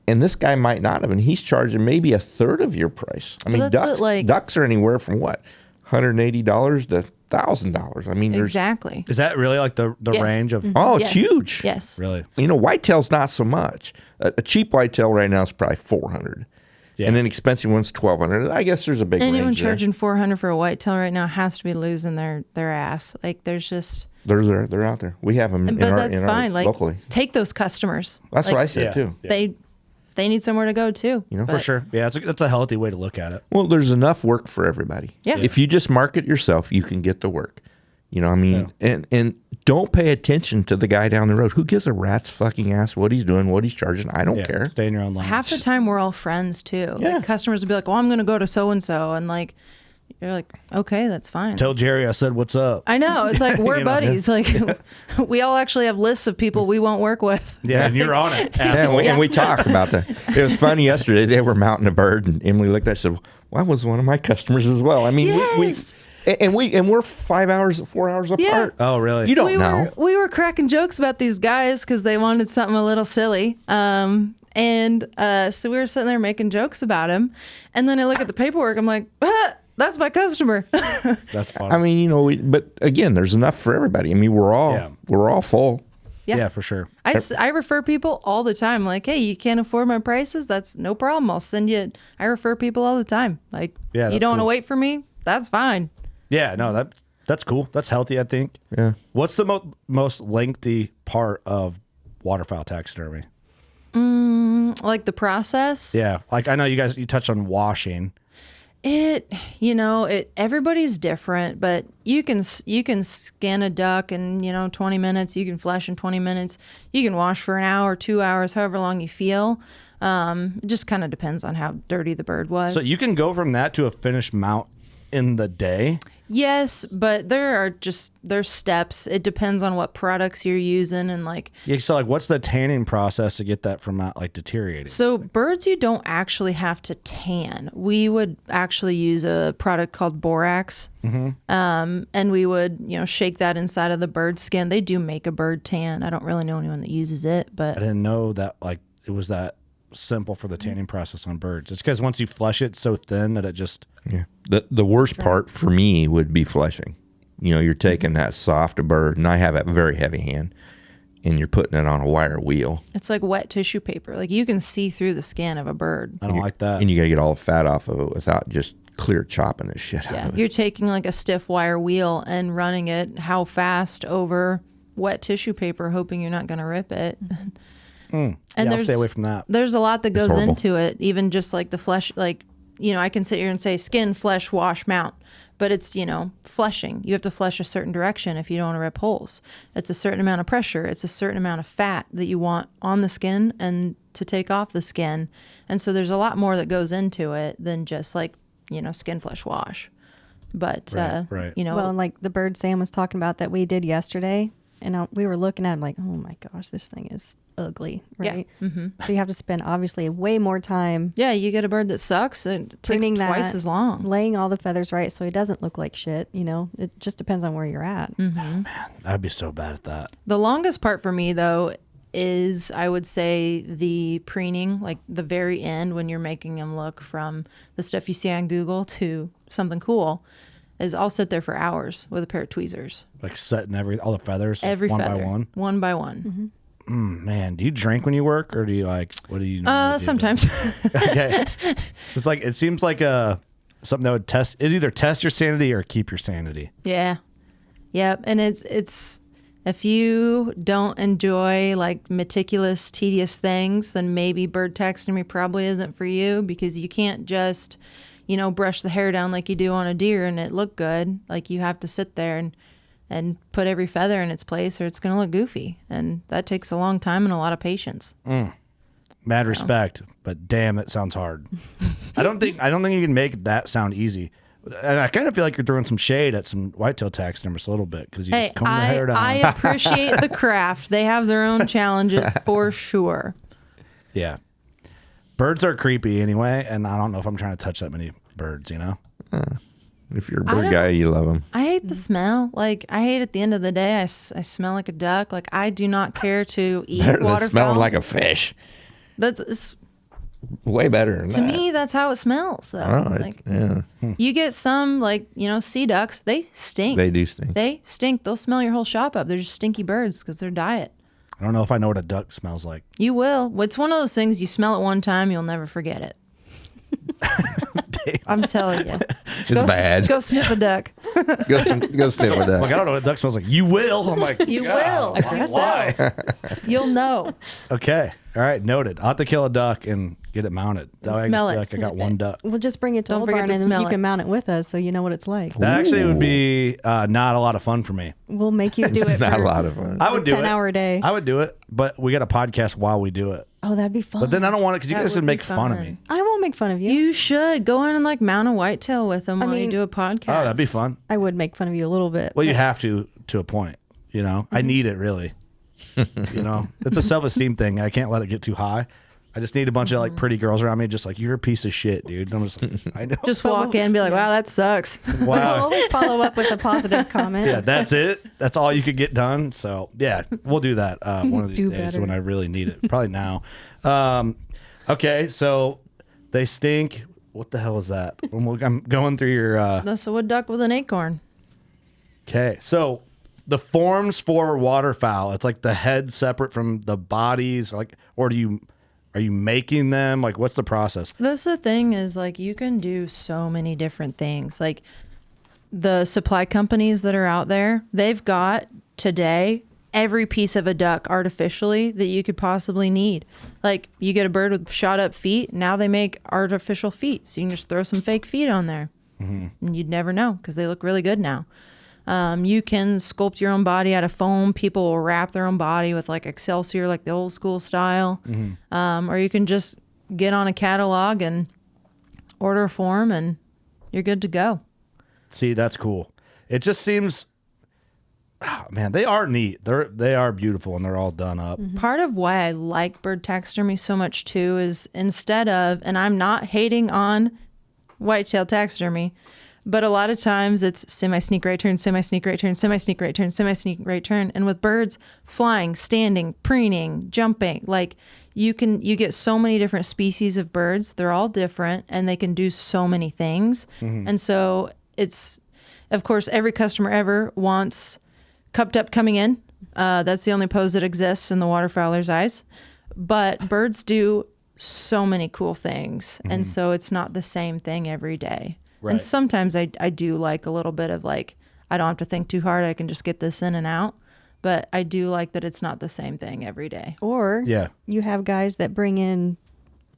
And this guy might not have, and he's charging maybe a third of your price. I mean, that's what, ducks, like- ducks are anywhere from what, $180 to $1,000. I mean, there's Exactly. Is that really like the Yes. range of? oh, it's Yes. huge. Yes. Really? Whitetail's not so much. A cheap whitetail right now is probably $400, Yeah. and an expensive one's $1,200. I guess there's a big Anyone range there. charging $400 for a whitetail right now has to be losing their ass. Like there's just, They're out there. We have them but that's fine. Like locally. take those customers. That's like, what I said Yeah. too. Yeah. They need somewhere to go too. You know, For But- sure. Yeah, that's a healthy way to look at it. Well, there's enough work for everybody. Yeah. If you just market yourself, you can get the work. And don't pay attention to the guy down the road. Who gives a rat's fucking ass what he's doing, what he's charging? I don't Yeah. care. Stay in your own lane. Half the time we're all friends too. Yeah. Like customers will be like, "Oh, I'm going to go to so and so," and like you're like, "Okay, that's fine." Tell Jerry I said what's up. I know. It's like we're You know? buddies. Like we all actually have lists of people we won't work with. Yeah, and you're on it. Yeah, asshole. and we talk about that. It was funny yesterday. They were mounting a bird, and Emily looked at it and said, "Well, that was one of my customers as well." I mean, Yes. we're 4 hours apart. Yeah. Oh, really? You don't know. We were cracking jokes about these guys because they wanted something a little silly. So we were sitting there making jokes about him. And then I look at the paperwork. I'm like, that's my customer. That's funny. I mean, but again, there's enough for everybody. I mean, we're all full. yeah, for sure. I refer people all the time. Like, hey, you can't afford my prices? That's no problem. I'll send you. I refer people all the time. Like, Yeah, you that's don't want to cool. wait for me? That's fine. Yeah, no, that's cool. That's healthy, I think. Yeah. What's the most lengthy part of waterfowl taxidermy? Like the process. Yeah, like I know you touched on washing. Everybody's different, but you can skin a duck in 20 minutes. You can flesh in 20 minutes. You can wash for an hour, 2 hours, however long you feel. It just kind of depends on how dirty the bird was. So you can go from that to a finished mount in the day? Yes, but there's steps. It depends on what products you're using and like. Yeah, so like what's the tanning process to get that from not like deteriorating? So birds you don't actually have to tan. We would actually use a product called borax. And we would, shake that inside of the bird skin. They do make a bird tan. I don't really know anyone that uses it, but I didn't know that like it was that simple for the tanning process on birds. It's because once you flush it, it's so thin that it just... Yeah. The worst part for me would be flushing. You're taking that soft bird, and I have a very heavy hand, and you're putting it on a wire wheel. It's like wet tissue paper. Like you can see through the skin of a bird. I don't like that. And you got to get all the fat off of it without just clear chopping the shit out of it. You're taking like a stiff wire wheel and running it how fast over wet tissue paper, hoping you're not going to rip it. And I'll stay away from that. There's a lot that goes horrible. into it, even just like the flesh, like, I can sit here and say skin, flesh, wash, mount, but it's, flushing. You have to flush a certain direction if you don't want to rip holes. It's a certain amount of pressure. It's a certain amount of fat that you want on the skin and to take off the skin. And so there's a lot more that goes into it than just like, skin, flesh, wash. But, Right. Well, and like the bird Sam was talking about that we did yesterday, and we were looking at him like, oh my gosh, this thing is ugly, right? Yeah. Mm-hmm. So you have to spend obviously way more time Yeah, you get a bird that sucks, it takes pruning twice that, as long. laying all the feathers right so he doesn't look like shit. It just depends on where you're at. I'd be so bad at that. The longest part for me, though, is I would say the preening, like the very end when you're making them look from the stuff you see on Google to something cool, is I'll sit there for hours with a pair of tweezers. Like setting all the feathers Every one feather. by one. One by one. Man, do you drink when you work, or do you what do you normally do? Sometimes. Okay. It's like, it seems like something that would either test your sanity or keep your sanity. Yeah. Yep. And it's if you don't enjoy like meticulous, tedious things, then maybe bird taxidermy probably isn't for you, because you can't just, brush the hair down like you do on a deer and it look good. Like you have to sit there and put every feather in its place or it's going to look goofy. And that takes a long time and a lot of patience. Mad respect, but damn, that sounds hard. I don't think you can make that sound easy. And I kind of feel like you're throwing some shade at some whitetail taxidermists a little bit, because you just comb the hair down. I appreciate the craft. They have their own challenges for sure. Yeah. Birds are creepy anyway, and I don't know if I'm trying to touch that many birds, If you're a bird guy, you love them. I hate the smell. Like, I hate at the end of the day, I smell like a duck. Like, I do not care to eat Better than waterfowl. smelling like a fish. It's, Way better than to that. me, that's how it smells, though. Oh, Like, yeah. you get some, like, sea ducks, they stink. They do stink. They stink. They'll smell your whole shop up. They're just stinky birds because they're diet. I don't know if I know what a duck smells like. You will. It's one of those things, you smell it one time, you'll never forget it. I'm telling you. It's bad. Go sniff a duck. Go sniff with that. Like, I don't know what a duck smells like. You will. I'm like, You God, will. Why? You'll know. Okay. All right. Noted. I'll have to kill a duck and get it mounted. That way I smell feel it. like I got one duck. We'll just bring it to Don't Old forget Barn to and smell you it. can mount it with us so you know what it's like. That actually would be not a lot of fun for me. We'll make you do it Not for a lot of fun. I would do it. 10-hour day. I would do it, but we got a podcast while we do it. Oh, that'd be fun. But then I don't want it because you That guys would would be make fun of fun. me. I won't make fun of you. You should go in and like mount a whitetail with them while you mean- do a podcast. Oh, that'd be fun. I would make fun of you a little bit. Well, you but have to a point. I need it really. It's a self-esteem thing. I can't let it get too high. I just need a bunch of like pretty girls around me, just like, you're a piece of shit, dude. I'm just like, I know. Just walk in and be like, wow, that sucks. We'll Wow. always follow up with a positive comment. Yeah, that's it. That's all you could get done. So yeah, we'll do that one of these Do days better. when I really need it. Probably now. Okay, so they stink. What the hell is that? I'm going through your. That's a wood duck with an acorn. Okay, so the forms for waterfowl. It's like the head separate from the bodies, like, or are you making them? Like, what's the process? That's the thing is like you can do so many different things. Like the supply companies that are out there, they've got today every piece of a duck artificially that you could possibly need. Like you get a bird with shot up feet, now they make artificial feet. So you can just throw some fake feet on there. And you'd never know because they look really good now. You can sculpt your own body out of foam. People will wrap their own body with like Excelsior, like the old school style. Or you can just get on a catalog and order a form, and you're good to go. See, that's cool. It just seems, man, they are neat. They are beautiful, and they're all done up. Part of why I like bird taxidermy so much too is instead of, and I'm not hating on whitetail taxidermy, but a lot of times it's semi-sneak right turn, semi-sneak right turn, semi-sneak right turn, semi-sneak right turn. And with birds, flying, standing, preening, jumping, like you get so many different species of birds. They're all different and they can do so many things. And so it's, of course, every customer ever wants cupped up coming in. That's the only pose that exists in the waterfowler's eyes. But birds do so many cool things. And so it's not the same thing every day. Right. And sometimes I do like a little bit of like, I don't have to think too hard. I can just get this in and out. But I do like that it's not the same thing every day. Or Yeah. you have guys that bring in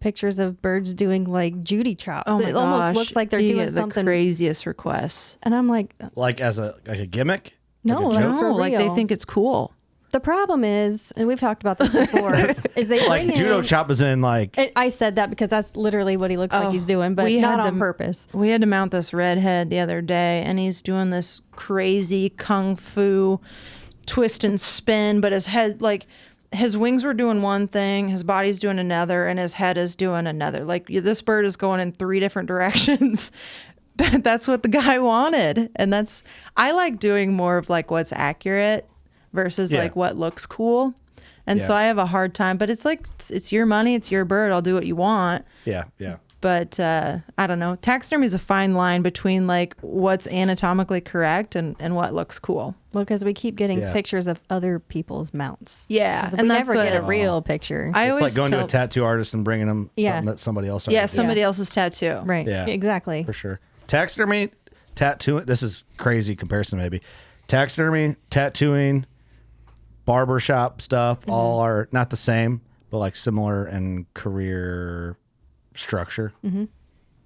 pictures of birds doing like Judy chops. Oh my It gosh. almost looks like they're You doing get something. the craziest requests. And I'm like, Like as a gimmick? no, Like a like joke? for No, like they real. think it's cool. The problem is, and we've talked about this before, is they Like bring judo in, chop is in like, I said that because that's literally what he looks like he's doing, but we not had on to- purpose. We had to mount this redhead the other day, and he's doing this crazy kung fu twist and spin, but his head, like, his wings were doing one thing, his body's doing another, and his head is doing another. Like, this bird is going in 3 different directions. But that's what the guy wanted. And I like doing more of like what's accurate versus Yeah. like what looks cool. And so Yeah. I have a hard time, but it's like, it's your money, it's your bird, I'll do what you want. yeah. But I don't know. Taxidermy is a fine line between like what's anatomically correct and what looks cool. Well, because we keep getting Yeah. pictures of other people's mounts. Yeah, 'Cause and we that's never what- get a real picture. I It's always like going tell, to a tattoo artist and bringing them Yeah. something that somebody else yeah, already did. somebody else's tattoo. Right. Yeah. Exactly. For sure. Taxidermy, tattooing. This is crazy comparison, maybe. Taxidermy, tattooing, barbershop stuff, all are not the same, but like similar in career structure in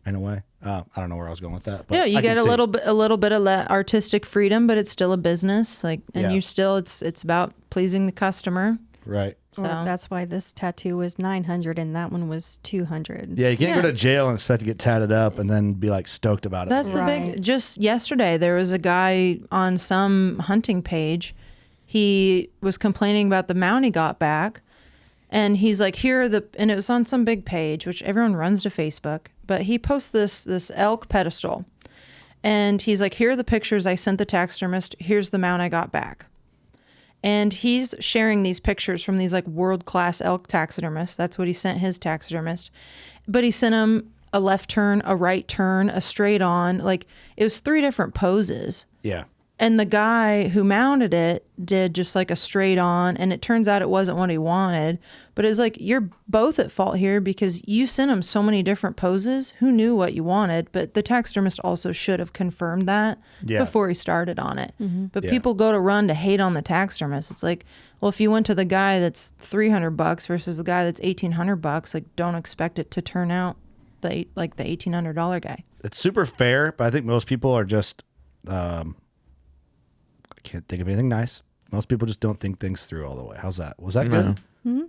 a way. I don't know where I was going with that. But Yeah, you I get can a see- little bit of artistic freedom, but it's still a business. Like, and Yeah. you're still it's about pleasing the customer. Right. So Well, that's why this tattoo was 900 and that one was 200. Yeah, you can't go Yeah. to jail and expect to get tatted up and then be like stoked about it. that's the Right. big. Just yesterday, there was a guy on some hunting page. He was complaining about the mount he got back, and he's like, "Here are the," and it was on some big page, which everyone runs to Facebook. But he posts this elk pedestal, and he's like, "Here are the pictures I sent the taxidermist. Here's the mount I got back." And he's sharing these pictures from these like world-class elk taxidermists. That's what he sent his taxidermist. But he sent him a left turn, a right turn, a straight on. Like, it was 3 different poses. Yeah. And the guy who mounted it did just like a straight on, and it turns out it wasn't what he wanted. But it's like, you're both at fault here because you sent him so many different poses. Who knew what you wanted? But the taxidermist also should have confirmed that Yeah. before he started on it. But Yeah. people go to run to hate on the taxidermist. It's like, well, if you went to the guy that's $300 versus the guy that's $1,800, like, don't expect it to turn out like the $1,800 guy. It's super fair, but I think most people are just I can't think of anything nice. Most people just don't think things through all the way. How's that? Was that good?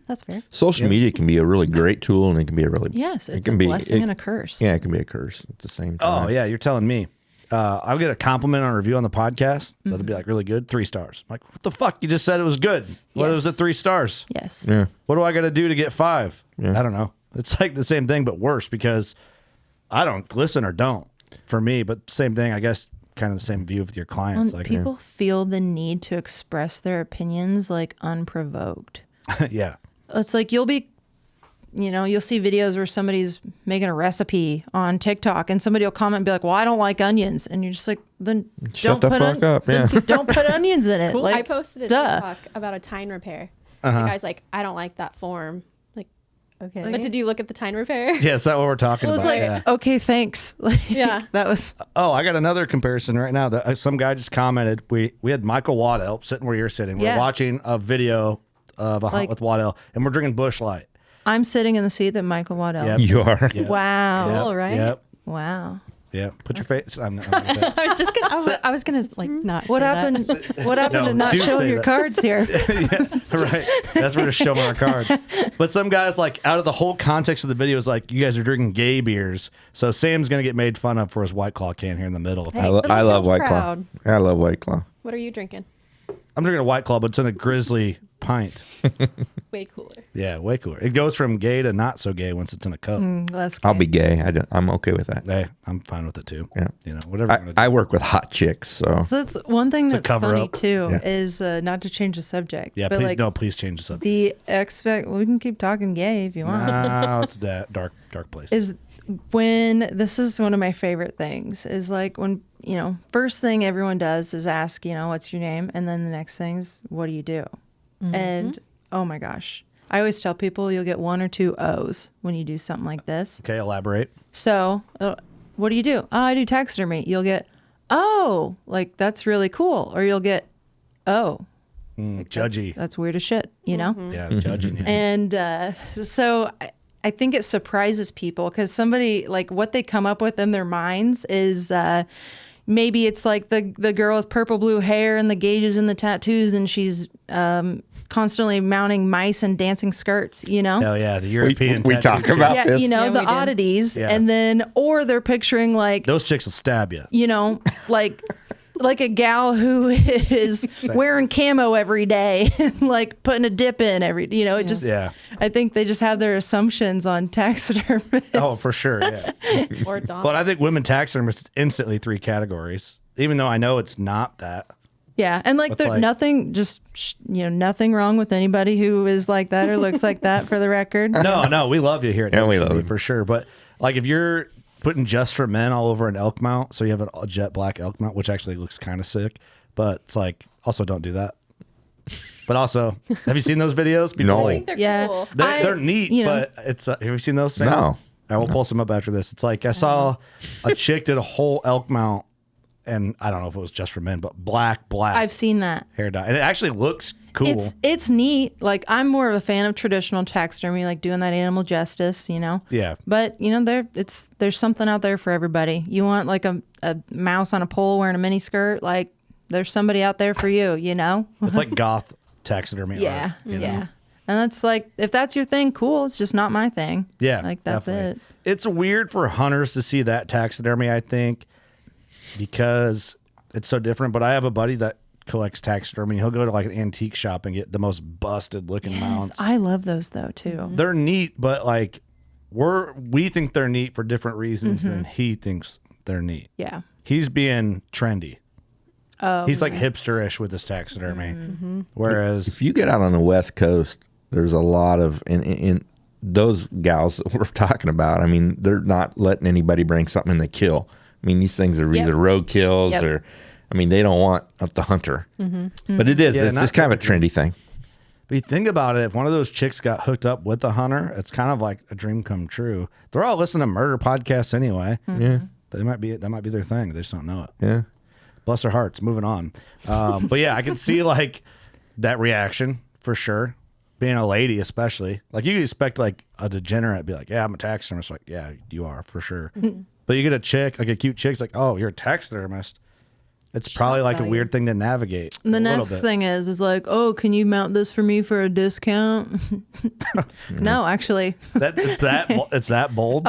That's fair. Social media can be a really great tool, and it can be a really Yes, it's it can a be, blessing it- and a curse. Yeah, it can be a curse at the same time. Oh yeah, you're telling me. I'll get a compliment on a review on the podcast. That'll be like really good. 3 stars. I'm like, what the fuck? You just said it was good. What was it? Yes. 3 stars. Yes. Yeah. What do I got to do to get 5? Yeah. I don't know. It's like the same thing, but worse because I don't listen or don't for me, but same thing, I guess, kind of the same view with your clients. Like, People feel the need to express their opinions like unprovoked. yeah. It's like you'll see videos where somebody's making a recipe on TikTok and somebody will comment and be like, well, I don't like onions. And you're just like, then Shut don't the put fuck up, yeah. don't put onions in it. Cool. Like, I posted a duh. TikTok about a tine repair. The guy's like, I don't like that form. Like, Okay. but did you look at the tine repair? Yeah, is that what we're talking It was about? like, Yeah. okay, thanks. Like, Yeah. That was, Oh, I got another comparison right now. That some guy just commented. We had Michael Waddell sitting where you're sitting. We're Yeah. watching a video of a hunt Like- with Waddell, and we're drinking Busch Light. I'm sitting in the seat that Michael Waddell. Yep. You are. Yep. Wow. Yep. Cool, right? Yep. Wow. Yeah, put your face. I'm not gonna say that. I was gonna like not. What say happened? That. What happened No, to not do showing say your that. cards here? Yeah, right. That's where to show my cards. But some guys, like, out of the whole context of the video, is like, you guys are drinking gay beers. So Sam's gonna get made fun of for his White Claw can here in the middle. Hey, I love White Claw. proud. I love White Claw. What are you drinking? I'm drinking a White Claw, but it's in a Grizzly pint. Way cooler. Yeah, way cooler. It goes from gay to not so gay once it's in a cup. Less I'll gay. be gay. I'm okay with that. Hey, I'm fine with it too. Yeah. You know, whatever. I'm gonna do. I work with hot chicks, so So that's one thing a that's cover funny up. too Yeah. is not to change the subject. Yeah, but please like please change the subject. the we can keep talking gay if you want. No, it's that dark place. Is when this is one of my favorite things is like when first thing everyone does is ask what's your name, and then the next thing is what do you do, and oh my gosh, I always tell people you'll get 1 or 2 O's when you do something like this. Okay, elaborate. So what do you do? Oh, I do taxidermy. You'll get oh, like that's really cool, or you'll get oh, Judgy. that's weird as shit, Yeah, judging you. And so I think it surprises people because somebody, like, what they come up with in their minds is maybe it's like the girl with purple blue hair and the gauges and the tattoos, and she's constantly mounting mice and dancing skirts, Hell yeah, the European. we tattoo talk chick. about yeah, this. the Yeah, we did. oddities, Yeah. and then or they're picturing like Those chicks will stab you. like a gal who is wearing camo every day and like putting a dip in every, it just, Yeah. I think they just have their assumptions on taxidermists. Oh, for sure. Yeah. Or Dom. But I think women taxidermists instantly 3 categories, even though I know it's not that. Yeah. And like, What's there's like- nothing, just, nothing wrong with anybody who is like that or looks like that, for the record. No, we love you here at Yeah, we WCB, love you. for sure. But like, if you're putting just for men all over an elk mount, so you have a jet black elk mount, which actually looks kind of sick, but it's like, also don't do that. But also, have you seen those videos? People No. I like- think they're Yeah. cool. They're neat, but it's have you seen those? Sam? No. I will pull some up after this. It's like I saw a chick did a whole elk mount, and I don't know if it was just for men, but black I've seen that. hair dye, and it actually looks cool. It's neat. Like, I'm more of a fan of traditional taxidermy, like doing that animal justice, Yeah. But there's something out there for everybody. You want like a mouse on a pole wearing a mini skirt, like there's somebody out there for you, It's like goth taxidermy. Yeah, art, you know? yeah. And that's like, if that's your thing, cool. It's just not my thing. Yeah, like that's definitely. it. It's weird for hunters to see that taxidermy, I think, because it's so different. But I have a buddy that collects taxidermy. He'll go to like an antique shop and get the most busted looking mounts. I love those though too. They're neat, but like we think they're neat for different reasons than he thinks they're neat. Yeah. He's being trendy. Oh, He's like hipsterish with his taxidermy. Whereas if you get out on the West Coast, there's a lot of in those gals that we're talking about. I mean, they're not letting anybody bring something in they kill. I mean, these things are Yep. either road kills Yep. or, I mean, they don't want the hunter. But it is. Yeah, It's not just kind of a typically. trendy thing. But you think about it, if one of those chicks got hooked up with a hunter, it's kind of like a dream come true. They're all listening to murder podcasts anyway. Yeah. That might be their thing. They just don't know it. Yeah. Bless their hearts. Moving on. But yeah, I can see like that reaction for sure. Being a lady, especially, like you expect like a degenerate to be like, "Yeah, I'm a taxidermist." Like, yeah, you are for sure. But you get a chick, like a cute chick's like, "Oh, you're a taxidermist." It's probably like a value. weird thing to navigate. And the a little next bit. thing is like, oh, can you mount this for me for a discount? No, actually. It's that bold.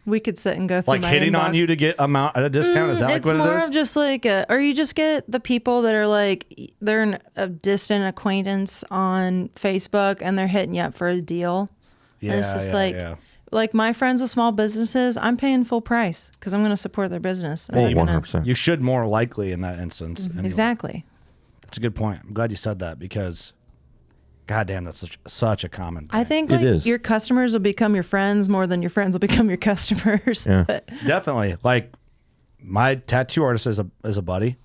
We could sit and go through Like my hitting on inbox. you to get amount at a discount. Is that like It's what more it of is? just like, or you just get the people that are like, they're a distant acquaintance on Facebook and they're hitting you up for a deal. Yeah, and it's just yeah. like my friends with small businesses, I'm paying full price because I'm going to support their business. I'm Oh, not gonna- 100%. You should more likely in that instance. Anyway. Exactly. That's a good point. I'm glad you said that because, goddamn, that's such a common thing. I think It like is. your customers will become your friends more than your friends will become your customers. Yeah. But Definitely. Like my tattoo artist is a buddy,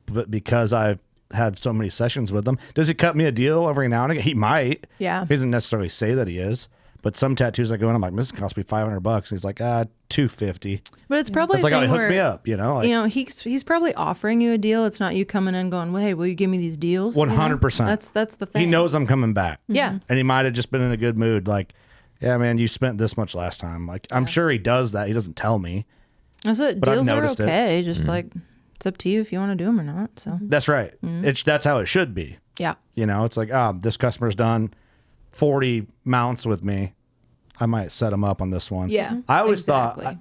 but because I've had so many sessions with him, does he cut me a deal every now and again? He might. Yeah. He doesn't necessarily say that he is. But some tattoos I go in, I'm like, this cost me $500. He's like, $250. But it's probably It's like, a oh, thing hook where, me up, you know? Like, he's probably offering you a deal. It's not you coming in going, well, hey, will you give me these deals? 100%. That's the thing. he knows I'm coming back. Yeah. And he might have just been in a good mood. Like, yeah, man, you spent this much last time. Like, I'm sure he does that. He doesn't tell me. So But I've deals are noticed it. okay. Just like it's up to you if you want to do them or not. So That's right. That's how it should be. yeah, You know, it's like, this customer's done 40 mounts with me. I might set them up on this one. Yeah, I always exactly. thought,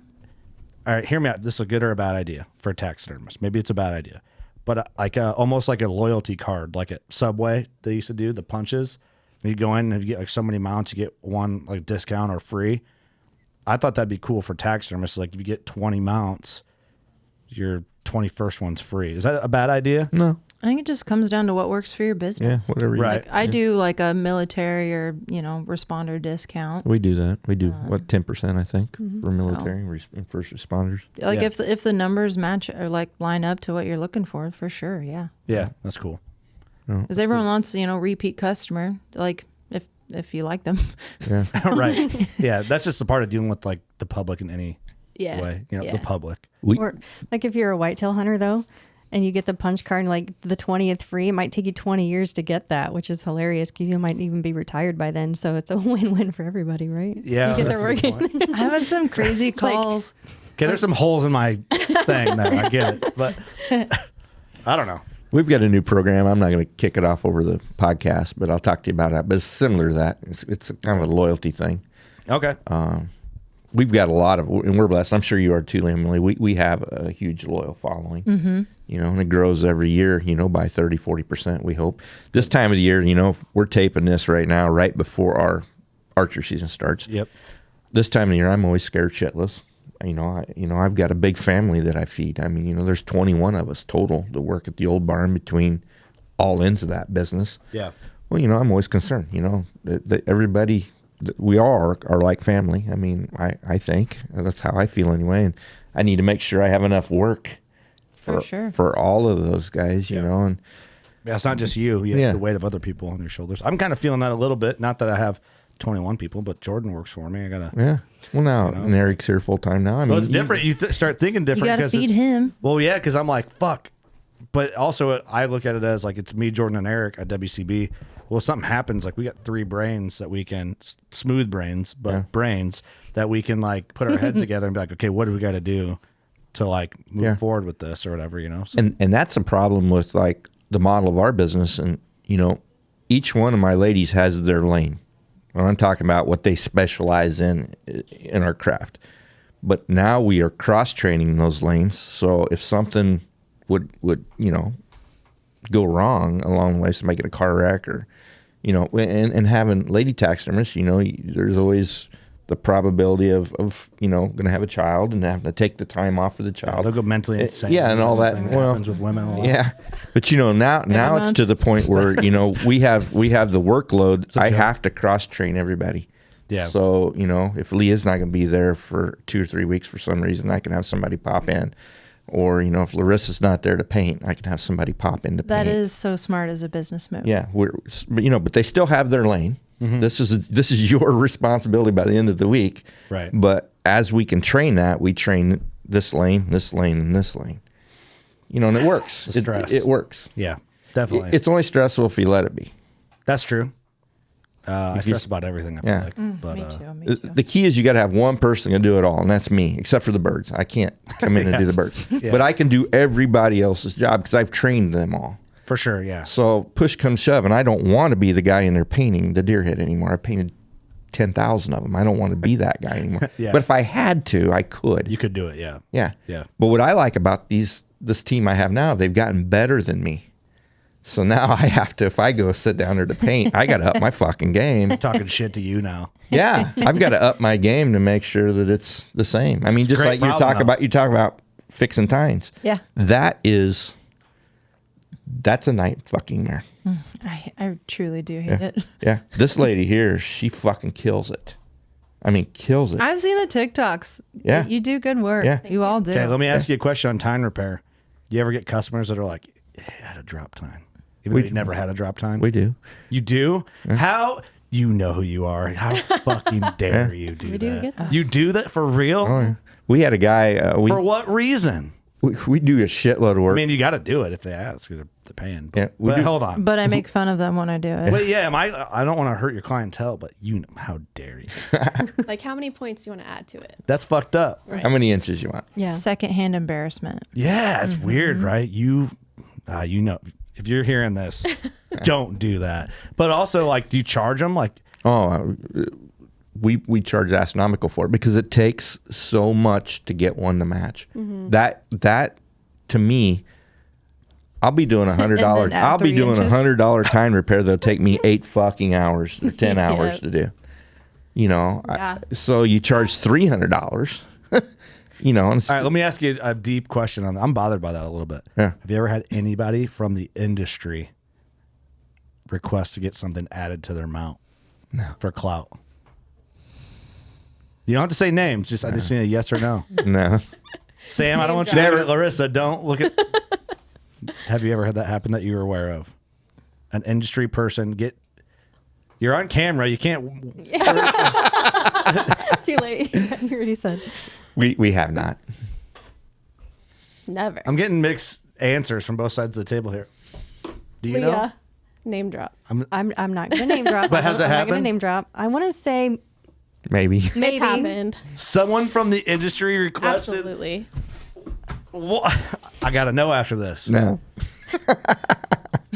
all right, hear me out. This is a good or a bad idea for a taxidermist. Maybe it's a bad idea, but almost like a loyalty card, like at Subway they used to do the punches. You go in and you get like so many mounts, you get one like discount or free. I thought that'd be cool for taxidermists. Like if you get 20 mounts, your 21st one's free. Is that a bad idea? No. I think it just comes down to what works for your Yeah, business. whatever. Right. Like I do like a military or responder discount. We do that. We do 10%, I think, for military and first responders. Like Yeah. if the numbers match or like line up to what you're looking for sure. Yeah, Yeah, that's cool. because everyone wants repeat customer. Like if you like them. Yeah. Right. Yeah, that's just a part of dealing with like the public in any Yeah. way. Yeah. The public. Or like if you're a whitetail hunter though, and you get the punch card and like the 20th free, it might take you 20 years to get that, which is hilarious because you might even be retired by then. So it's a win-win for everybody, right? Yeah, You get that's the a good work. point. I've had some crazy like- calls. Okay, there's some holes in my thing there. I get it, but I don't know. We've got a new program. I'm not going to kick it off over the podcast, but I'll talk to you about that. But it's similar to that. It's kind of a loyalty thing. Okay. We've got a lot of, and we're blessed. I'm sure you are too, Emily. We have a huge loyal following, and it grows every year, by 30, 40%, we hope. This time of the year, we're taping this right now, right before our archer season starts. Yep. This time of the year, I'm always scared shitless. I've got a big family that I feed. I mean, there's 21 of us total that work at the old barn between all ends of that business. Yeah. Well, I'm always concerned, that everybody that we are like family. I mean, I think that's how I feel anyway. And I need to make sure I have enough work For sure. for all of those guys, you know, and Yeah, it's not just you. You Yeah. have the weight of other people on your shoulders. I'm kind of feeling that a little bit. Not that I have 21 people, but Jordan works for me. I gotta. yeah. Well, now and Eric's here full time now. I mean, Well, it's different. You start thinking You different. got to 'cause feed it's- him. Well, yeah, because I'm like, fuck. But also, I look at it as like it's me, Jordan, and Eric at WCB. Well, if something happens, like we got 3 brains that we can, smooth brains, but brains that we can like put our heads together and be like, okay, what do we got to do to like move forward with this or whatever, So, And that's a problem with like the model of our business. And, each one of my ladies has their lane. When I'm talking about what they specialize in our craft. But now we are cross-training those lanes. So if something would go wrong along the way, somebody get a car wreck or, and having lady taxidermists, there's always the probability of going to have a child and having to take the time off for the child. they'll go mentally insane. Yeah, and all that. Something happens with women a lot. Yeah, but now it's to the point where we have the workload. I have to cross train everybody. Yeah. So if Leah's not going to be there for 2 or 3 weeks for some reason, I can have somebody pop in, or if Larissa's not there to paint, I can have somebody pop in to paint. That is so smart as a business move. Yeah, but they still have their lane. Mm-hmm. This is your responsibility by the end of the week. Right. But as we can train that, we train this lane, and this lane. And it works. It works. Yeah, definitely. It's only stressful if you let it be. That's true. I stress about everything, I feel like. But, Me too. The key is you got to have one person to do it all, and that's me, except for the birds. I can't come in and do the birds. Yeah. But I can do everybody else's job because I've trained them all. For sure, yeah. So push comes shove, and I don't want to be the guy in there painting the deer head anymore. I painted 10,000 of them. I don't want to be that guy anymore. Yeah. But if I had to, I could. You could do it, yeah. Yeah. Yeah. But what I like about this team I have now, they've gotten better than me. So now I have to, if I go sit down there to paint, I got to up my fucking game. Talking shit to you now. Yeah, I've got to up my game to make sure that it's the same. I mean, just great like you talk problem, about fixing tines. Yeah. That's a night fucking mare. I truly do hate it. Yeah, this lady here, she fucking kills it. I mean, kills it. I've seen the TikToks. Yeah. You do good work. Yeah. You all do. Okay, let me ask you a question on tine repair. Do you ever get customers that are like, I had a drop tine? Even though you never had a drop tine? We do. You do? How? You know who you are. How fucking dare you do We that? do get that. You do that for real? Oh, yeah. We had a guy. For what reason? we do a shitload of I work. mean, you got to do it if they ask because they're paying. Yeah, we but do. hold on. But I make fun of them when I do it. But yeah, I don't want to hurt your clientele, but how dare you? Like, how many points do you want to add to it? That's fucked up. Right. How many inches you want? Yeah. Secondhand embarrassment. Yeah, it's weird, right? You know, if you're hearing this, don't do that. But also, like, do you charge them? Like, We charge astronomical for it because it takes so much to get one to match. That to me, I'll be doing $100. And then add I'll be 3 doing inches. $100 time repair that'll take me 8 fucking hours or 10 hours to do. You know, Yeah. so you charge $300. You know, and all right, let me ask you a deep question on that. I'm bothered by that a little bit. Yeah. Have you ever had anybody from the industry request to get something added to their mount? No. For clout. You don't have to say names. I just need a yes or no. No. Sam, I don't want you to look at Larissa. Don't look at. Have you ever had that happen that you were aware of? An industry person you're on camera. You can't. Too late. You already said. We have not. Never. I'm getting mixed answers from both sides of the table here. Do you know? Leah, name drop. I'm not going to name drop. But has it I'm not going happened? to name drop. I want to say Maybe. maybe. It's happened. Someone from the industry requested. Absolutely. What? I got to know after this. No.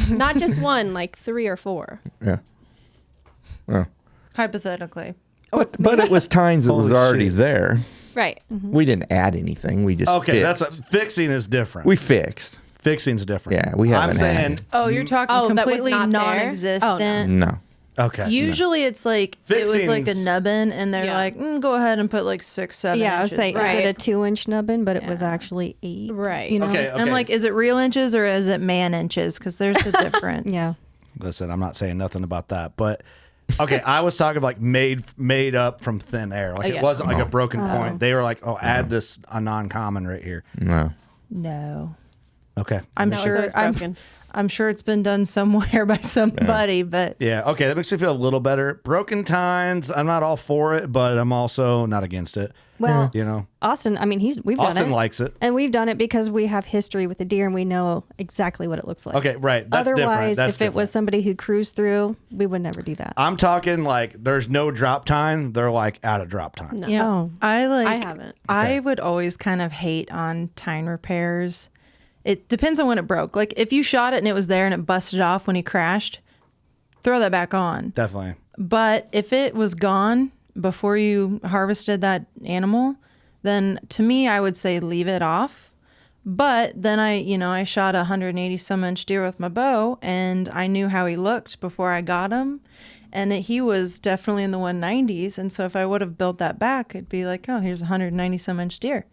Not just one, like 3 or 4. Yeah. Oh. Hypothetically. But it was times it was Holy already shit. there. Right. We didn't add anything. We just Okay, fixed. fixing is different. We fixed. Fixing's different. Yeah, we haven't I'm saying. added. Oh, you're talking Oh, that was completely not there? non-existent. No. Okay. Usually it's like it was like a Fixings- nubbin, and they're Yeah. like, go ahead and put like 6, 7 Yeah, I was inches. saying, right? is it a 2-inch nubbin? But it was Yeah. actually 8. Right. You know? Okay. And I'm like, is it real inches or is it man inches? Because there's a difference. Yeah. Listen, I'm not saying nothing about that, but okay, I was talking like made up from thin air. Like Yeah. it wasn't like a broken point. They were like, add this a non-common right here. No. No. Okay. I'm That was sure. always broken. I'm sure it's been done somewhere by somebody, but Yeah. Okay. That makes me feel a little better. Broken tines. I'm not all for it, but I'm also not against it. Well, You know, Austin, I mean, we've done Austin it. likes it. And we've done it because we have history with the deer and we know exactly what it looks like. Okay. Right. That's different. Otherwise, That's if it was somebody who cruised through, we would never do that. I'm talking like there's no drop time. They're like out of drop time. No. yeah, Oh. I I haven't. I would always kind of hate on tine repairs. It depends on when it broke. Like if you shot it and it was there and it busted off when he crashed, throw that back on. Definitely. But if it was gone before you harvested that animal, then to me, I would say leave it off. But then I shot a 180 some inch deer with my bow and I knew how he looked before I got him. And he was definitely in the 190s. And so if I would have built that back, it'd be like, oh, here's a 190 some inch deer.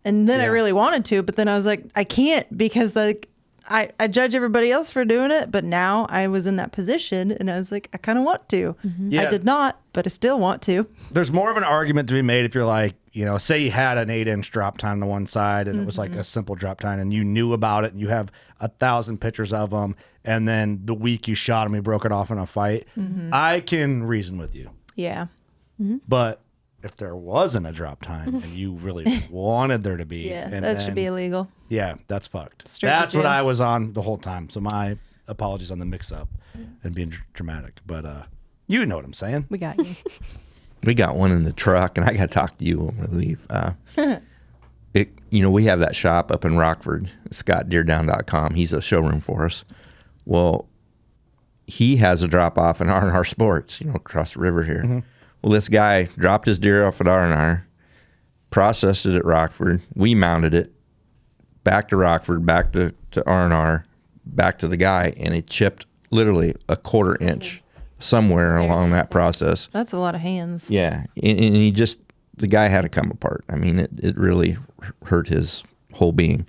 And then I Yeah. really wanted to, but then I was like, I can't because like I judge everybody else for doing it. But now I was in that position and I was like, I kind of want to. Yeah. I did not, but I still want to. There's more of an argument to be made if you're like, say you had an 8-inch drop time on one side and it was like a simple drop time and you knew about it and you have 1,000 pictures of them. And then the week you shot him, he broke it off in a fight. I can reason with you. Yeah. But if there wasn't a drop time and you really wanted there to be, Yeah. and That should be then- illegal. Yeah, that's fucked. Straight to That's what jail. I was on the whole time. So my apologies on the mix-up and being dramatic. But you know what I'm saying. We got you. We got one in the truck, and I got to talk to you when we leave. We have that shop up in Rockford, ScottDeerDown.com. He's a showroom for us. Well, he has a drop-off in R&R Sports, across the river here. Well, this guy dropped his deer off at R&R, processed it at Rockford. We mounted it back to Rockford, back to R&R, back to the guy, and it chipped literally a 1/4 inch somewhere along that process. That's a lot of hands. Yeah, and the guy had to come apart. I mean, it really hurt his whole being.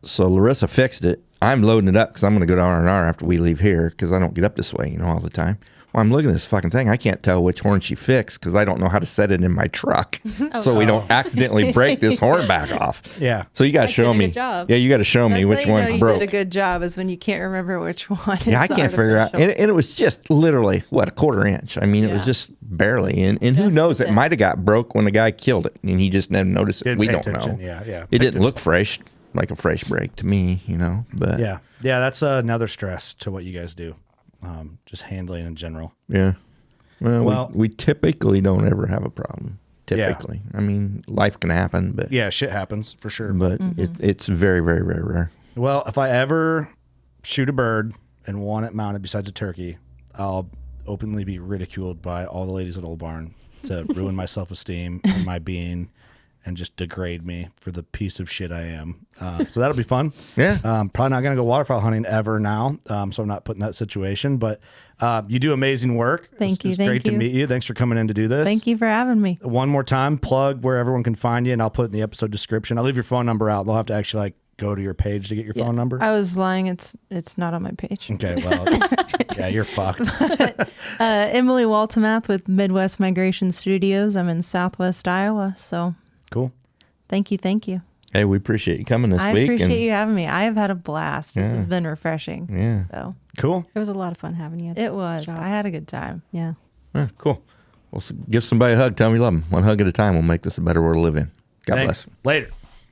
So Larissa fixed it. I'm loading it up because I'm going to go to R&R after we leave here because I don't get up this way, all the time. well, I'm looking at this fucking thing. I can't tell which horn she fixed because I don't know how to set it in my truck, so we don't accidentally break this horn back off. Yeah. So you got to show me. Job. Yeah, you got to show me That's which how one's you broke. did a good job is when you can't remember which one. Yeah, I can't figure out. And it was just literally, what, a quarter inch. I mean, it was Yeah. just barely. And who Just knows? the It might have got broke when the guy killed it, and he just didn't notice it. Didn't We pay don't attention. know. Yeah. It didn't look fresh, like a fresh break to me, But Yeah. That's another stress to what you guys do. Just handling in general. yeah. Well- We typically don't ever have a problem. Typically, I mean, life can happen, but Yeah, shit happens for sure. but it's very, very, very rare. Well, if I ever shoot a bird and want it mounted besides a turkey, I'll openly be ridiculed by all the ladies at Old Barn to ruin my self-esteem and my being and just degrade me for the piece of shit I am. So that'll be fun. Yeah. Probably not going to go waterfowl hunting ever now, so I'm not put in that situation. But you do amazing work. Thank you, It's thank great to you. meet you. Thanks for coming in to do this. Thank you for having me. One more time, plug where everyone can find you, and I'll put it in the episode description. I'll leave your phone number out. They'll have to actually go to your page to get your phone number. I was lying. It's not on my page. Okay, well, yeah, you're fucked. Emily Waltemath with Midwest Migration Studios. I'm in Southwest Iowa. So Cool. thank you. Hey, we appreciate you coming this I week. appreciate you having me. I have had a blast. This Yeah. has been refreshing. Yeah. So Cool. It was a lot of fun having you. At it this was. job. I had a good time. Yeah. Yeah, cool. Well, give somebody a hug. Tell them you love them. One hug at a time will make this a better world to live in. God Thanks. bless. Later.